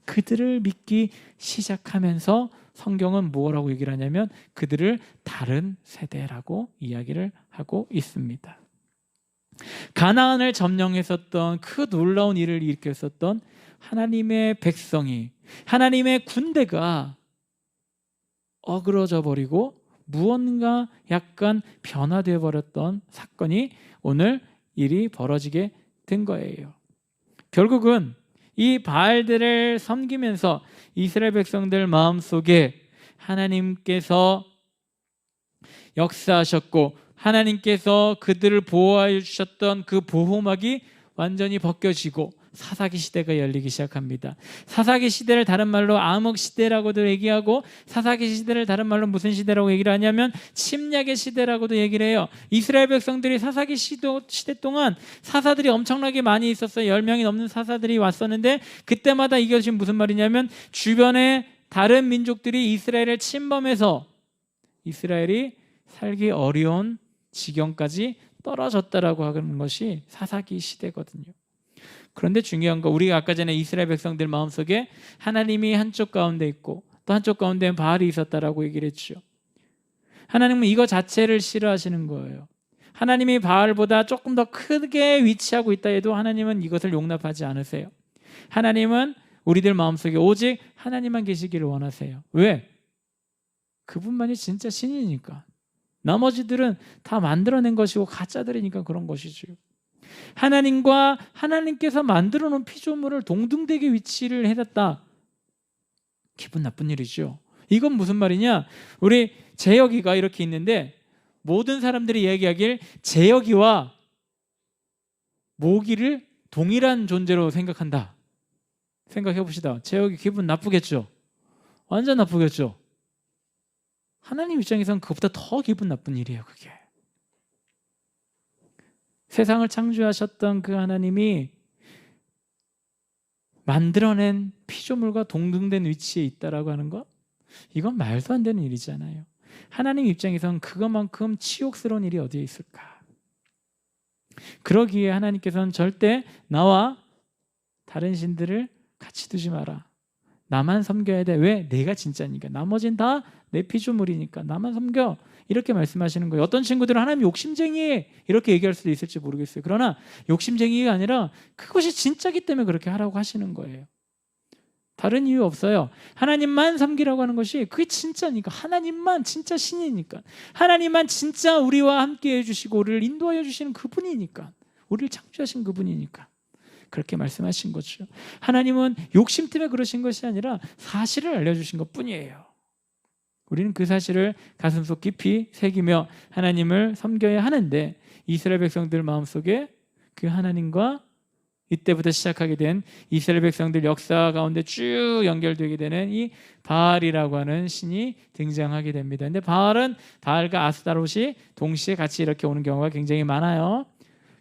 그들을 믿기 시작하면서 성경은 뭐라고 얘기를 하냐면 그들을 다른 세대라고 이야기를 하고 있습니다. 가나안을 점령했었던, 그 놀라운 일을 일으켰었던 하나님의 백성이, 하나님의 군대가 어그러져 버리고 무언가 약간 변화되어 버렸던 사건이 오늘 일이 벌어지게 된 거예요. 결국은 이 바알들을 섬기면서 이스라엘 백성들 마음속에 하나님께서 역사하셨고, 하나님께서 그들을 보호해 주셨던 그 보호막이 완전히 벗겨지고 사사기 시대가 열리기 시작합니다. 사사기 시대를 다른 말로 암흑 시대라고도 얘기하고, 사사기 시대를 다른 말로 무슨 시대라고 얘기를 하냐면 침략의 시대라고도 얘기를 해요. 이스라엘 백성들이 사사기 시대 동안 사사들이 엄청나게 많이 있었어요. 10명이 넘는 사사들이 왔었는데, 그때마다 이것이 무슨 말이냐면 주변에 다른 민족들이 이스라엘을 침범해서 이스라엘이 살기 어려운 지경까지 떨어졌다라고 하는 것이 사사기 시대거든요. 그런데 중요한 거, 우리가 아까 전에 이스라엘 백성들 마음속에 하나님이 한쪽 가운데 있고 또 한쪽 가운데는 바알이 있었다라고 얘기를 했죠. 하나님은 이거 자체를 싫어하시는 거예요. 하나님이 바알보다 조금 더 크게 위치하고 있다 해도 하나님은 이것을 용납하지 않으세요. 하나님은 우리들 마음속에 오직 하나님만 계시기를 원하세요. 왜? 그분만이 진짜 신이니까. 나머지들은 다 만들어낸 것이고 가짜들이니까 그런 것이죠. 하나님과 하나님께서 만들어 놓은 피조물을 동등되게 위치를 해놨다. 기분 나쁜 일이죠. 이건 무슨 말이냐? 우리 재혁이가 이렇게 있는데 모든 사람들이 얘기하길 재혁이와 모기를 동일한 존재로 생각한다. 생각해 봅시다. 재혁이 기분 나쁘겠죠? 완전 나쁘겠죠? 하나님 입장에서는 그것보다 더 기분 나쁜 일이에요. 그게. 세상을 창조하셨던 그 하나님이 만들어낸 피조물과 동등된 위치에 있다라고 하는 것, 이건 말도 안 되는 일이잖아요. 하나님 입장에서는 그것만큼 치욕스러운 일이 어디에 있을까? 그러기에 하나님께서는 절대 나와 다른 신들을 같이 두지 마라. 나만 섬겨야 돼. 왜? 내가 진짜니까. 나머지는 다 내 피조물이니까 나만 섬겨. 이렇게 말씀하시는 거예요. 어떤 친구들은 하나님 욕심쟁이 이렇게 얘기할 수도 있을지 모르겠어요. 그러나 욕심쟁이가 아니라 그것이 진짜기 때문에 그렇게 하라고 하시는 거예요. 다른 이유 없어요. 하나님만 섬기라고 하는 것이 그게 진짜니까. 하나님만 진짜 신이니까. 하나님만 진짜 우리와 함께 해주시고 우리를 인도하여 주시는 그분이니까. 우리를 창조하신 그분이니까. 그렇게 말씀하신 거죠. 하나님은 욕심 때문에 그러신 것이 아니라 사실을 알려주신 것뿐이에요. 우리는 그 사실을 가슴속 깊이 새기며 하나님을 섬겨야 하는데 이스라엘 백성들 마음속에 그 하나님과 이때부터 시작하게 된 이스라엘 백성들 역사 가운데 쭉 연결되게 되는 이 바알이라고 하는 신이 등장하게 됩니다. 근데 바알과 아스타롯이 동시에 같이 이렇게 오는 경우가 굉장히 많아요.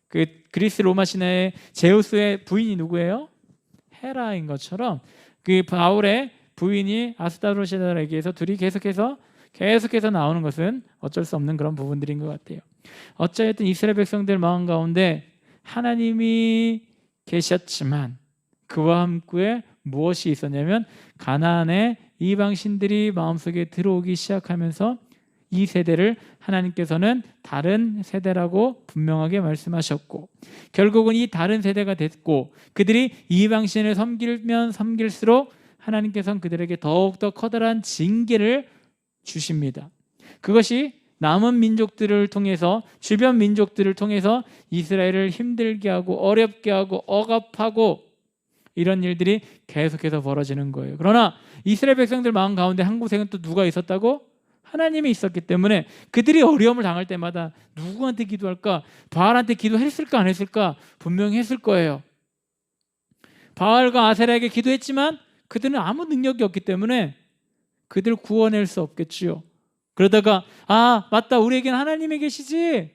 그 그리스 로마 신화의 제우스의 부인이 누구예요? 헤라인 것처럼 그 바울의 부인이 아스타롯에게서 둘이 계속해서 나오는 것은 어쩔 수 없는 그런 부분들인 것 같아요. 어찌됐든 이스라엘 백성들 마음 가운데 하나님이 계셨지만 그와 함께 무엇이 있었냐면 가나안의 이방 신들이 마음속에 들어오기 시작하면서 이 세대를 하나님께서는 다른 세대라고 분명하게 말씀하셨고 결국은 이 다른 세대가 됐고 그들이 이방 신을 섬기면 섬길수록 하나님께서는 그들에게 더욱더 커다란 징계를 주십니다. 그것이 남은 민족들을 통해서 주변 민족들을 통해서 이스라엘을 힘들게 하고 어렵게 하고 억압하고 이런 일들이 계속해서 벌어지는 거예요. 그러나 이스라엘 백성들 마음 가운데 한 곳에는 또 누가 있었다고? 하나님이 있었기 때문에 그들이 어려움을 당할 때마다 누구한테 기도할까? 바알한테 기도했을까 안 했을까? 분명히 했을 거예요. 바알과 아세라에게 기도했지만 그들은 아무 능력이 없기 때문에 그들을 구원할 수 없겠지요. 그러다가 맞다, 우리에겐 하나님이 계시지,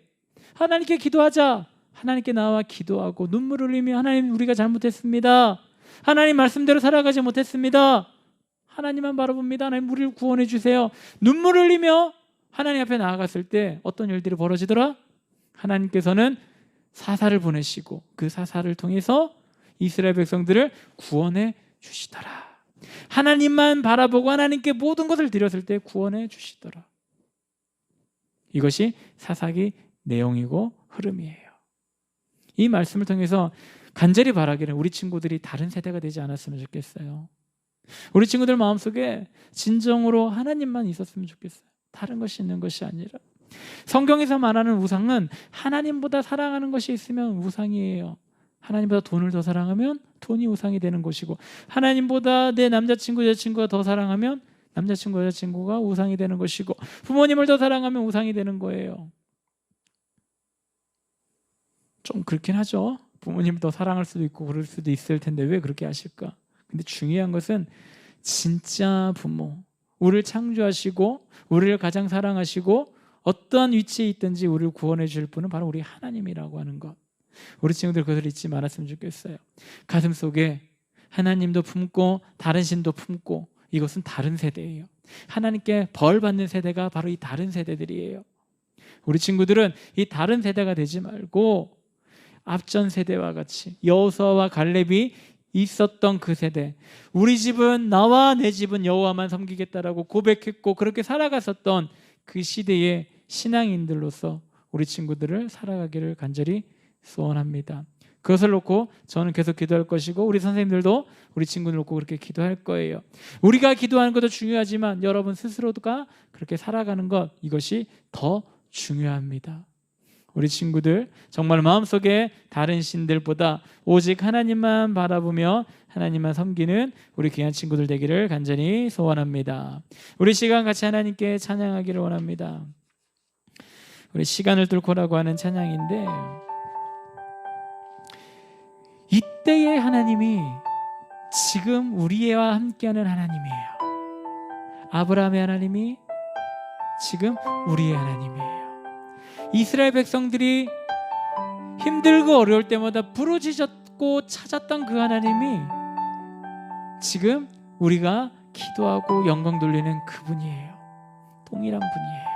하나님께 기도하자. 하나님께 나와 기도하고 눈물을 흘리며 하나님, 우리가 잘못했습니다. 하나님 말씀대로 살아가지 못했습니다. 하나님만 바라봅니다. 하나님, 우리를 구원해 주세요. 눈물을 흘리며 하나님 앞에 나아갔을 때 어떤 일들이 벌어지더라? 하나님께서는 사사를 보내시고 그 사사를 통해서 이스라엘 백성들을 구원해 주시더라. 하나님만 바라보고 하나님께 모든 것을 드렸을 때 구원해 주시더라. 이것이 사사기 내용이고 흐름이에요. 이 말씀을 통해서 간절히 바라기를 우리 친구들이 다른 세대가 되지 않았으면 좋겠어요. 우리 친구들 마음속에 진정으로 하나님만 있었으면 좋겠어요. 다른 것이 있는 것이 아니라. 성경에서 말하는 우상은 하나님보다 사랑하는 것이 있으면 우상이에요. 하나님보다 돈을 더 사랑하면 돈이 우상이 되는 것이고, 하나님보다 내 남자친구 여자친구가 더 사랑하면 남자친구 여자친구가 우상이 되는 것이고, 부모님을 더 사랑하면 우상이 되는 거예요. 좀 그렇긴 하죠. 부모님을 더 사랑할 수도 있고 그럴 수도 있을 텐데 왜 그렇게 하실까? 근데 중요한 것은 진짜 부모, 우리를 창조하시고 우리를 가장 사랑하시고 어떠한 위치에 있든지 우리를 구원해 줄 분은 바로 우리 하나님이라고 하는 것. 우리 친구들 그것을 잊지 말았으면 좋겠어요. 가슴속에 하나님도 품고 다른 신도 품고, 이것은 다른 세대예요. 하나님께 벌 받는 세대가 바로 이 다른 세대들이에요. 우리 친구들은 이 다른 세대가 되지 말고 앞전 세대와 같이 여호수아와 갈렙이 있었던 그 세대, 우리 집은 나와 내 집은 여호와만 섬기겠다라고 고백했고 그렇게 살아갔었던 그 시대의 신앙인들로서 우리 친구들을 살아가기를 간절히 소원합니다. 그것을 놓고 저는 계속 기도할 것이고 우리 선생님들도 우리 친구들 놓고 그렇게 기도할 거예요. 우리가 기도하는 것도 중요하지만 여러분 스스로가 그렇게 살아가는 것, 이것이 더 중요합니다. 우리 친구들 정말 마음속에 다른 신들보다 오직 하나님만 바라보며 하나님만 섬기는 우리 귀한 친구들 되기를 간절히 소원합니다. 우리 시간 같이 하나님께 찬양하기를 원합니다. 우리 시간을 뚫고라고 하는 찬양인데, 이때의 하나님이 지금 우리와 함께하는 하나님이에요. 아브라함의 하나님이 지금 우리의 하나님이에요. 이스라엘 백성들이 힘들고 어려울 때마다 부르짖었고 찾았던 그 하나님이 지금 우리가 기도하고 영광 돌리는 그분이에요. 동일한 분이에요.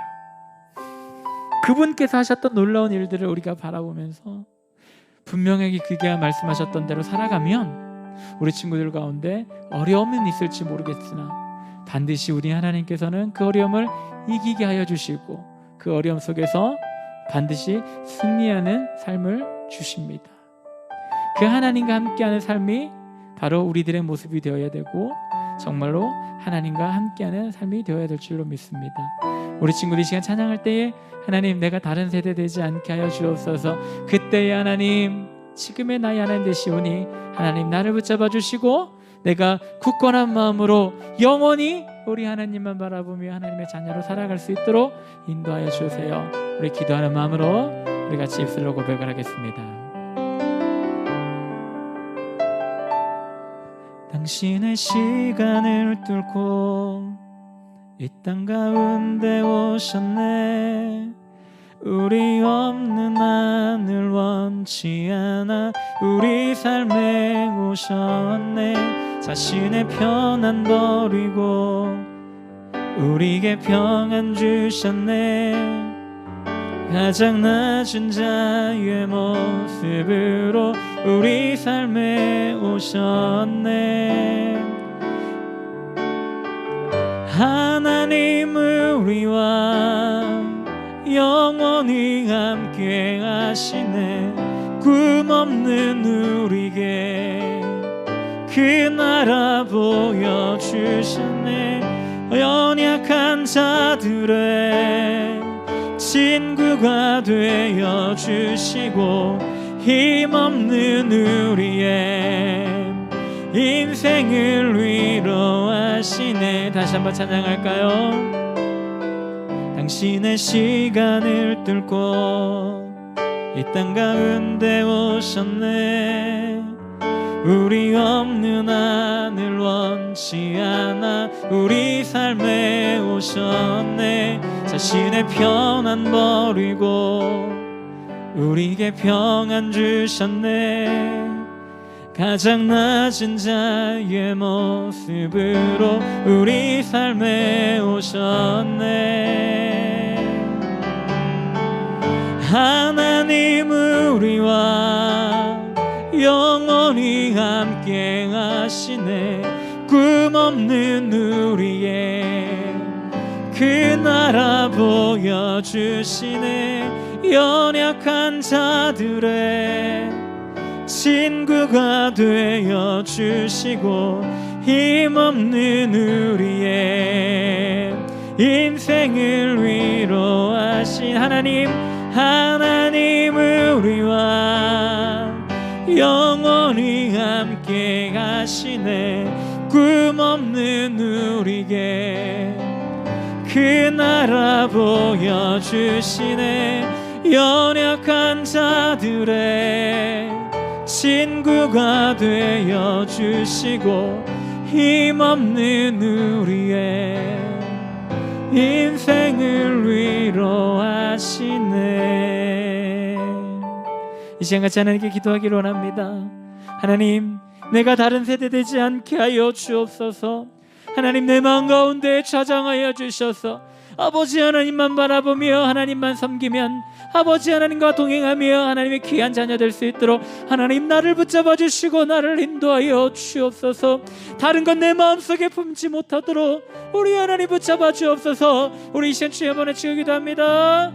그분께서 하셨던 놀라운 일들을 우리가 바라보면서 분명하게 그가 말씀하셨던 대로 살아가면 우리 친구들 가운데 어려움은 있을지 모르겠으나 반드시 우리 하나님께서는 그 어려움을 이기게 하여 주시고 그 어려움 속에서 반드시 승리하는 삶을 주십니다. 그 하나님과 함께하는 삶이 바로 우리들의 모습이 되어야 되고 정말로 하나님과 함께하는 삶이 되어야 될 줄로 믿습니다. 우리 친구들이 시간 찬양할 때에 하나님, 내가 다른 세대 되지 않게 하여 주옵소서. 그때의 하나님, 지금의 나의 하나님 되시오니 하나님 나를 붙잡아 주시고 내가 굳건한 마음으로 영원히 우리 하나님만 바라보며 하나님의 자녀로 살아갈 수 있도록 인도하여 주세요. 우리 기도하는 마음으로 우리 같이 입술로 고백을 하겠습니다. 당신의 시간을 뚫고 이 땅 가운데 오셨네. 우리 없는 하늘 원치 않아 우리 삶에 오셨네. 자신의 편안 버리고 우리에게 평안 주셨네. 가장 낮은 자의 모습으로 우리 삶에 오셨네. 하나님 우리와 영원히 함께 하시네. 꿈없는 우리에게 그 나라 보여주셨네. 연약한 자들의 친구가 되어 주시고 힘없는 우리의 인생을 위로하시네. 다시 한번 찬양할까요? 당신의 시간을 뚫고 이 땅 가운데 오셨네. 우리 없는 하늘 원치 않아 우리 삶에 오셨네. 자신의 편안 버리고 우리에게 평안 주셨네. 가장 낮은 자의 모습으로 우리 삶에 오셨네. 하나님 우리와 영원히 함께 하시네. 꿈없는 우리의 그 나라 보여주시네. 연약한 자들의 친구가 되어 주시고 힘없는 우리의 인생을 위로하신 하나님, 하나님 우리와 영원히 함께 하시네. 꿈없는 우리에게 그 나라 보여주시네. 연약한 자들의 친구가 되어 주시고 힘없는 우리의 인생을 위로하시네. 이 시간 같이 하나님께 기도하기를 원합니다. 하나님, 내가 다른 세대 되지 않게 하여 주옵소서. 하나님, 내 마음 가운데 좌장하여 주셔서 아버지 하나님만 바라보며 하나님만 섬기면 아버지 하나님과 동행하며 하나님의 귀한 자녀 될 수 있도록 하나님 나를 붙잡아 주시고 나를 인도하여 주옵소서. 다른 건 내 마음속에 품지 못하도록 우리 하나님 붙잡아 주옵소서. 우리 이 시간 주여 번에 치우기도 합니다.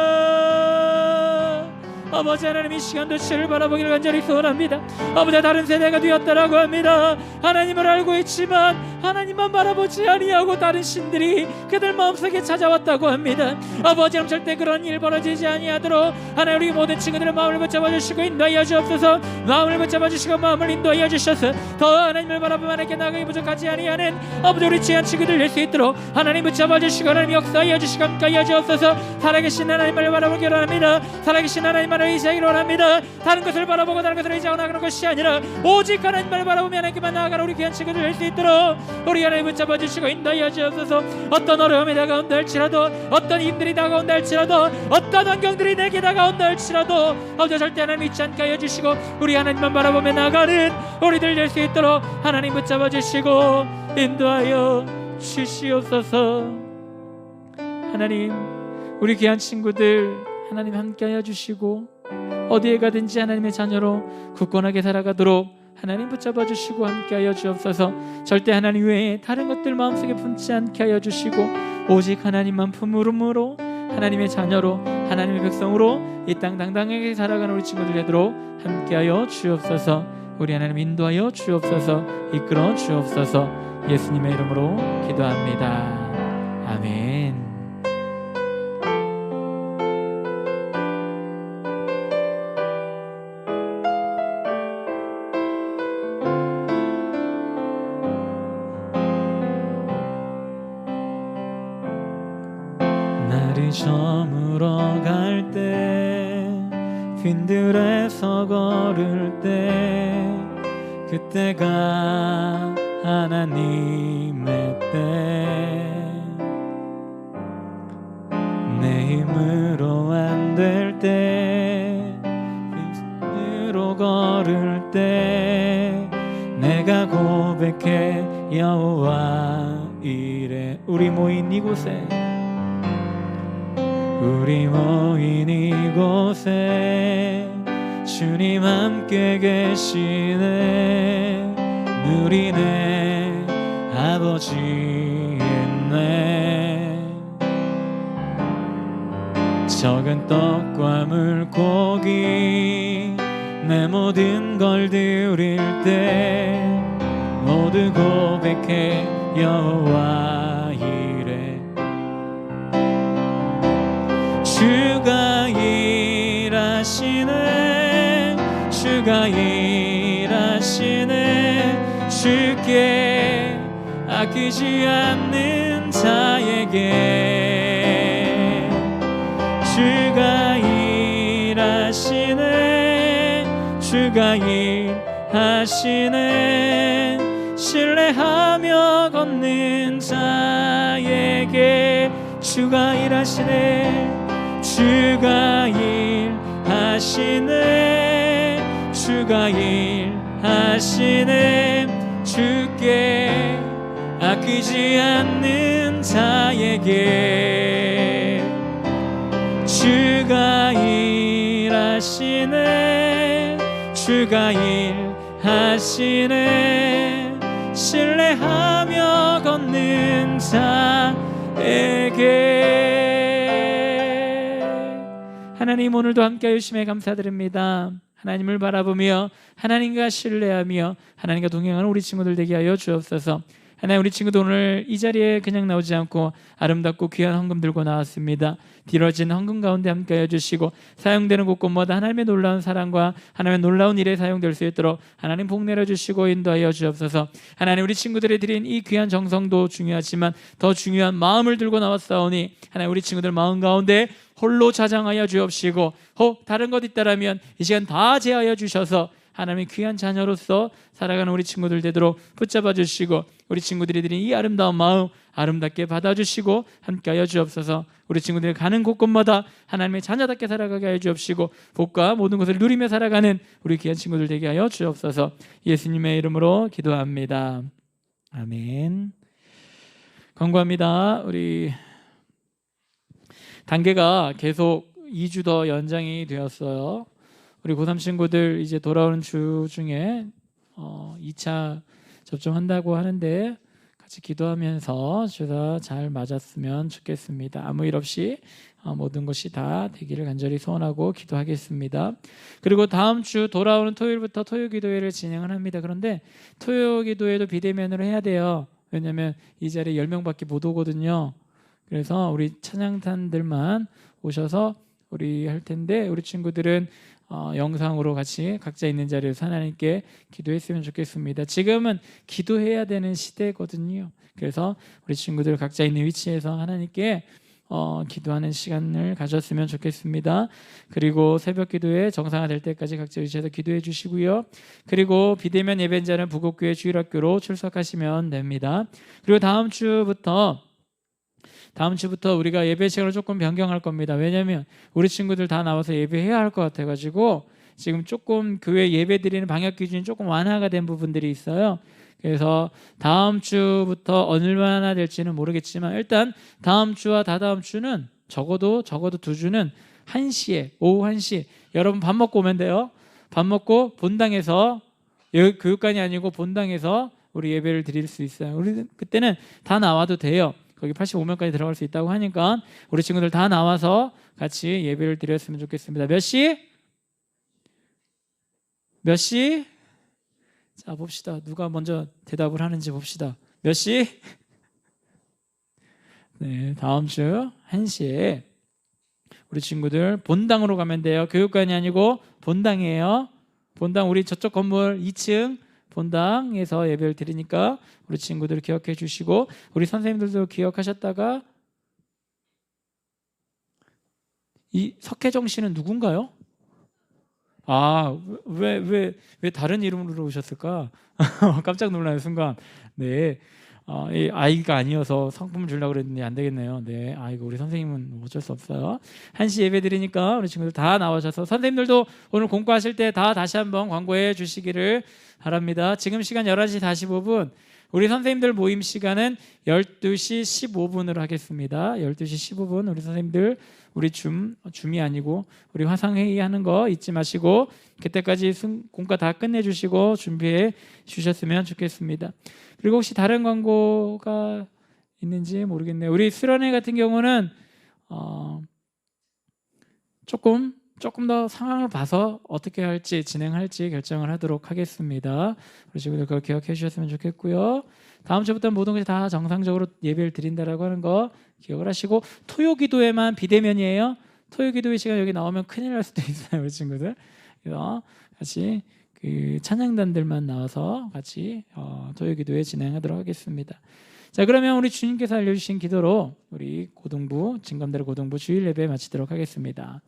주여, 아버지 하나님, 이 시간도 주를 바라보기를 간절히 소원합니다. 아버지, 다른 세대가 되었다라고 합니다. 하나님을 알고 있지만 하나님만 바라보지 아니하고 다른 신들이 그들 마음속에 찾아왔다고 합니다. 아버지, 절대 그런 일 벌어지지 아니하도록 하나님 우리 모든 친구들의 마음을 붙잡아 주시고 인도하여 주옵소서. 마음을 붙잡아 주시고 마음을 인도하여 주셔서 더 하나님을 바라보면 하나님께 나가기 부족하지 아니하는 아버지 우리 귀한 친구들 될 수 있도록 하나님 붙잡아 주시고 하나님 역사하여 주시고 함께하여 주옵소서. 살아계신 하나님을 바라보기를 원합니다. 살아계신 하나님만을 의지하기를 원합니다. 다른 것을 바라보고 다른 것을 의지하고 나가는 것이 아니라 오직 하나님만을 바라보며 하나님께만 나아가는 우리 귀한 친구들 될 수 있도록 우리 하나님 붙잡아 주시고 인도하여 주옵소서. 어떤 어려움이 다가온다 할지라도, 어떤 힘들이 다가온다 할지라도, 어떤 환경들이 내게 다가온다 할지라도 아버지 절대 하나님 잊지 않게 하여 주시고 우리 하나님만 바라보며 나가는 우리들 될 수 있도록 하나님 붙잡아 주시고 인도하여 주시옵소서. 하나님, 우리 귀한 친구들 하나님 함께하여 주시고 어디에 가든지 하나님의 자녀로 굳건하게 살아가도록 하나님 붙잡아 주시고 함께하여 주옵소서. 절대 하나님 외에 다른 것들 마음속에 품지 않게 하여 주시고 오직 하나님만 품으므로 하나님의 자녀로 하나님의 백성으로 이 땅 당당하게 살아가는 우리 친구들 되도록 함께하여 주옵소서. 우리 하나님 인도하여 주옵소서. 이끌어 주옵소서. 예수님의 이름으로 기도합니다. 아멘. 걸을 때 그때가 하나님의 때 내 힘으로 안 될 때 힘으로 걸을 때 내가 고백해 여호와 이래 우리 모인 이곳에 주님 함께 계시네 누리네 아버지의 적은 떡과 물고기 내 모든 걸 드릴 때 모두 고백해 여호와 이래 주가 일하시네 주가 일하시네 주께 아끼지 않는 자에게 주가 일하시네 주가 일하시네 신뢰하며 걷는 자에게 주가 일하시네 주가 일하시네 주가 일하시네 주께 아끼지 않는 자에게 주가 일하시네 주가 일하시네 신뢰하며 걷는 자에게 하나님 오늘도 함께 해주심에 감사드립니다. 하나님을 바라보며 하나님과 신뢰하며 하나님과 동행하는 우리 친구들 되게 하여 주옵소서. 하나님 우리 친구들 오늘 이 자리에 그냥 나오지 않고 아름답고 귀한 헌금 들고 나왔습니다. 뒤러진 헌금 가운데 함께 해주시고 사용되는 곳곳마다 하나님의 놀라운 사랑과 하나님의 놀라운 일에 사용될 수 있도록 하나님 복 내려주시고 인도하여 주옵소서. 하나님 우리 친구들이 드린 이 귀한 정성도 중요하지만 더 중요한 마음을 들고 나왔사오니 하나님 우리 친구들 마음 가운데 홀로 자장하여 주옵시고 혹 다른 것 있다라면 이 시간 다 제하여 주셔서 하나님의 귀한 자녀로서 살아가는 우리 친구들 되도록 붙잡아 주시고 우리 친구들이 드린 이 아름다운 마음 아름답게 받아주시고 함께하여 주옵소서. 우리 친구들이 가는 곳곳마다 하나님의 자녀답게 살아가게 하여 주옵시고 복과 모든 것을 누리며 살아가는 우리 귀한 친구들 되게 하여 주옵소서. 예수님의 이름으로 기도합니다. 아멘. 권고합니다. 우리 단계가 계속 2주 더 연장이 되었어요. 우리 고3 친구들 이제 돌아오는 주 중에 2차 접종한다고 하는데 같이 기도하면서 주사 잘 맞았으면 좋겠습니다. 아무 일 없이 모든 것이 다 되기를 간절히 소원하고 기도하겠습니다. 그리고 다음 주 돌아오는 토요일부터 토요 기도회를 진행을 합니다. 그런데 토요 기도회도 비대면으로 해야 돼요. 왜냐하면 이 자리에 10명밖에 못 오거든요. 그래서 우리 찬양단들만 오셔서 우리 할 텐데 우리 친구들은 영상으로 같이 각자 있는 자리에서 하나님께 기도했으면 좋겠습니다. 지금은 기도해야 되는 시대거든요. 그래서 우리 친구들 각자 있는 위치에서 하나님께 기도하는 시간을 가졌으면 좋겠습니다. 그리고 새벽 기도에 정상화될 때까지 각자 위치에서 기도해 주시고요. 그리고 비대면 예배자는 부곡교회 주일학교로 출석하시면 됩니다. 그리고 다음 주부터 우리가 예배 시간을 조금 변경할 겁니다. 왜냐하면 우리 친구들 다 나와서 예배해야 할 것 같아가지고 지금 조금 교회 예배 드리는 방역 기준이 조금 완화가 된 부분들이 있어요. 그래서 다음 주부터 얼마나 될지는 모르겠지만 일단 다음 주와 다다음 주는 적어도 2주는 1시에 오후 1시 여러분 밥 먹고 오면 돼요. 밥 먹고 본당에서 교육관이 아니고 본당에서 우리 예배를 드릴 수 있어요. 우리 그때는 다 나와도 돼요. 거기 85명까지 들어갈 수 있다고 하니까 우리 친구들 다 나와서 같이 예배를 드렸으면 좋겠습니다. 몇 시? 몇 시? 자 봅시다. 누가 먼저 대답을 하는지 봅시다. 몇 시? 네, 다음 주 1시에 우리 친구들 본당으로 가면 돼요. 교육관이 아니고 본당이에요. 본당 우리 저쪽 건물 2층 본당에서 예배를 드리니까 우리 친구들 기억해 주시고 우리 선생님들도 기억하셨다가 이 석혜정 씨는 누군가요? 왜 다른 이름으로 오셨을까? 깜짝 놀라는 순간. 네. 이 아이가 아니어서 상품을 주려고 그랬는데 안 되겠네요. 네. 이거 우리 선생님은 어쩔 수 없어요. 1시 예배 드리니까 우리 친구들 다 나와셔서 선생님들도 오늘 공부하실 때 다 다시 한번 광고해 주시기를 바랍니다. 지금 시간 11시 45분. 우리 선생님들 모임 시간은 12시 15분으로 하겠습니다. 12시 15분 우리 선생님들 우리 줌이 아니고 우리 화상회의 하는 거 잊지 마시고 그때까지 공과 다 끝내주시고 준비해 주셨으면 좋겠습니다. 그리고 혹시 다른 광고가 있는지 모르겠네요. 우리 수련회 같은 경우는 조금 더 상황을 봐서 어떻게 할지 진행할지 결정을 하도록 하겠습니다. 우리 친구들 그걸 기억해 주셨으면 좋겠고요. 다음 주부터 모든 것이 다 정상적으로 예배를 드린다라고 하는 거 기억을 하시고 토요 기도회만 비대면이에요. 토요 기도회 시간 여기 나오면 큰일 날 수도 있어요, 우리 친구들. 그래서 같이 그 찬양단들만 나와서 같이 토요 기도회 진행하도록 하겠습니다. 자, 그러면 우리 주님께서 알려주신 기도로 우리 고등부 진검대로 고등부 주일 예배 마치도록 하겠습니다.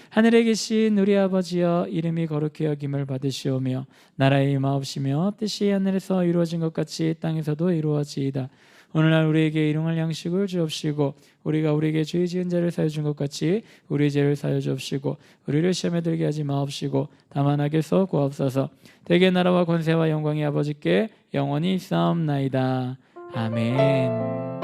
하늘에 계신 우리 아버지여, 이름이 거룩히 여김을 받으시오며 나라의 임하옵시며 뜻이 하늘에서 이루어진 것 같이 땅에서도 이루어지이다. 오늘날 우리에게 일용할 양식을 주옵시고 우리가 우리에게 죄 지은 자를 사여 준 것 같이 우리 죄를 사여 주옵시고 우리를 시험에 들게 하지 마옵시고 다만 악에서 구하옵소서. 대개 나라와 권세와 영광이 아버지께 영원히 있사옵나이다. 아멘.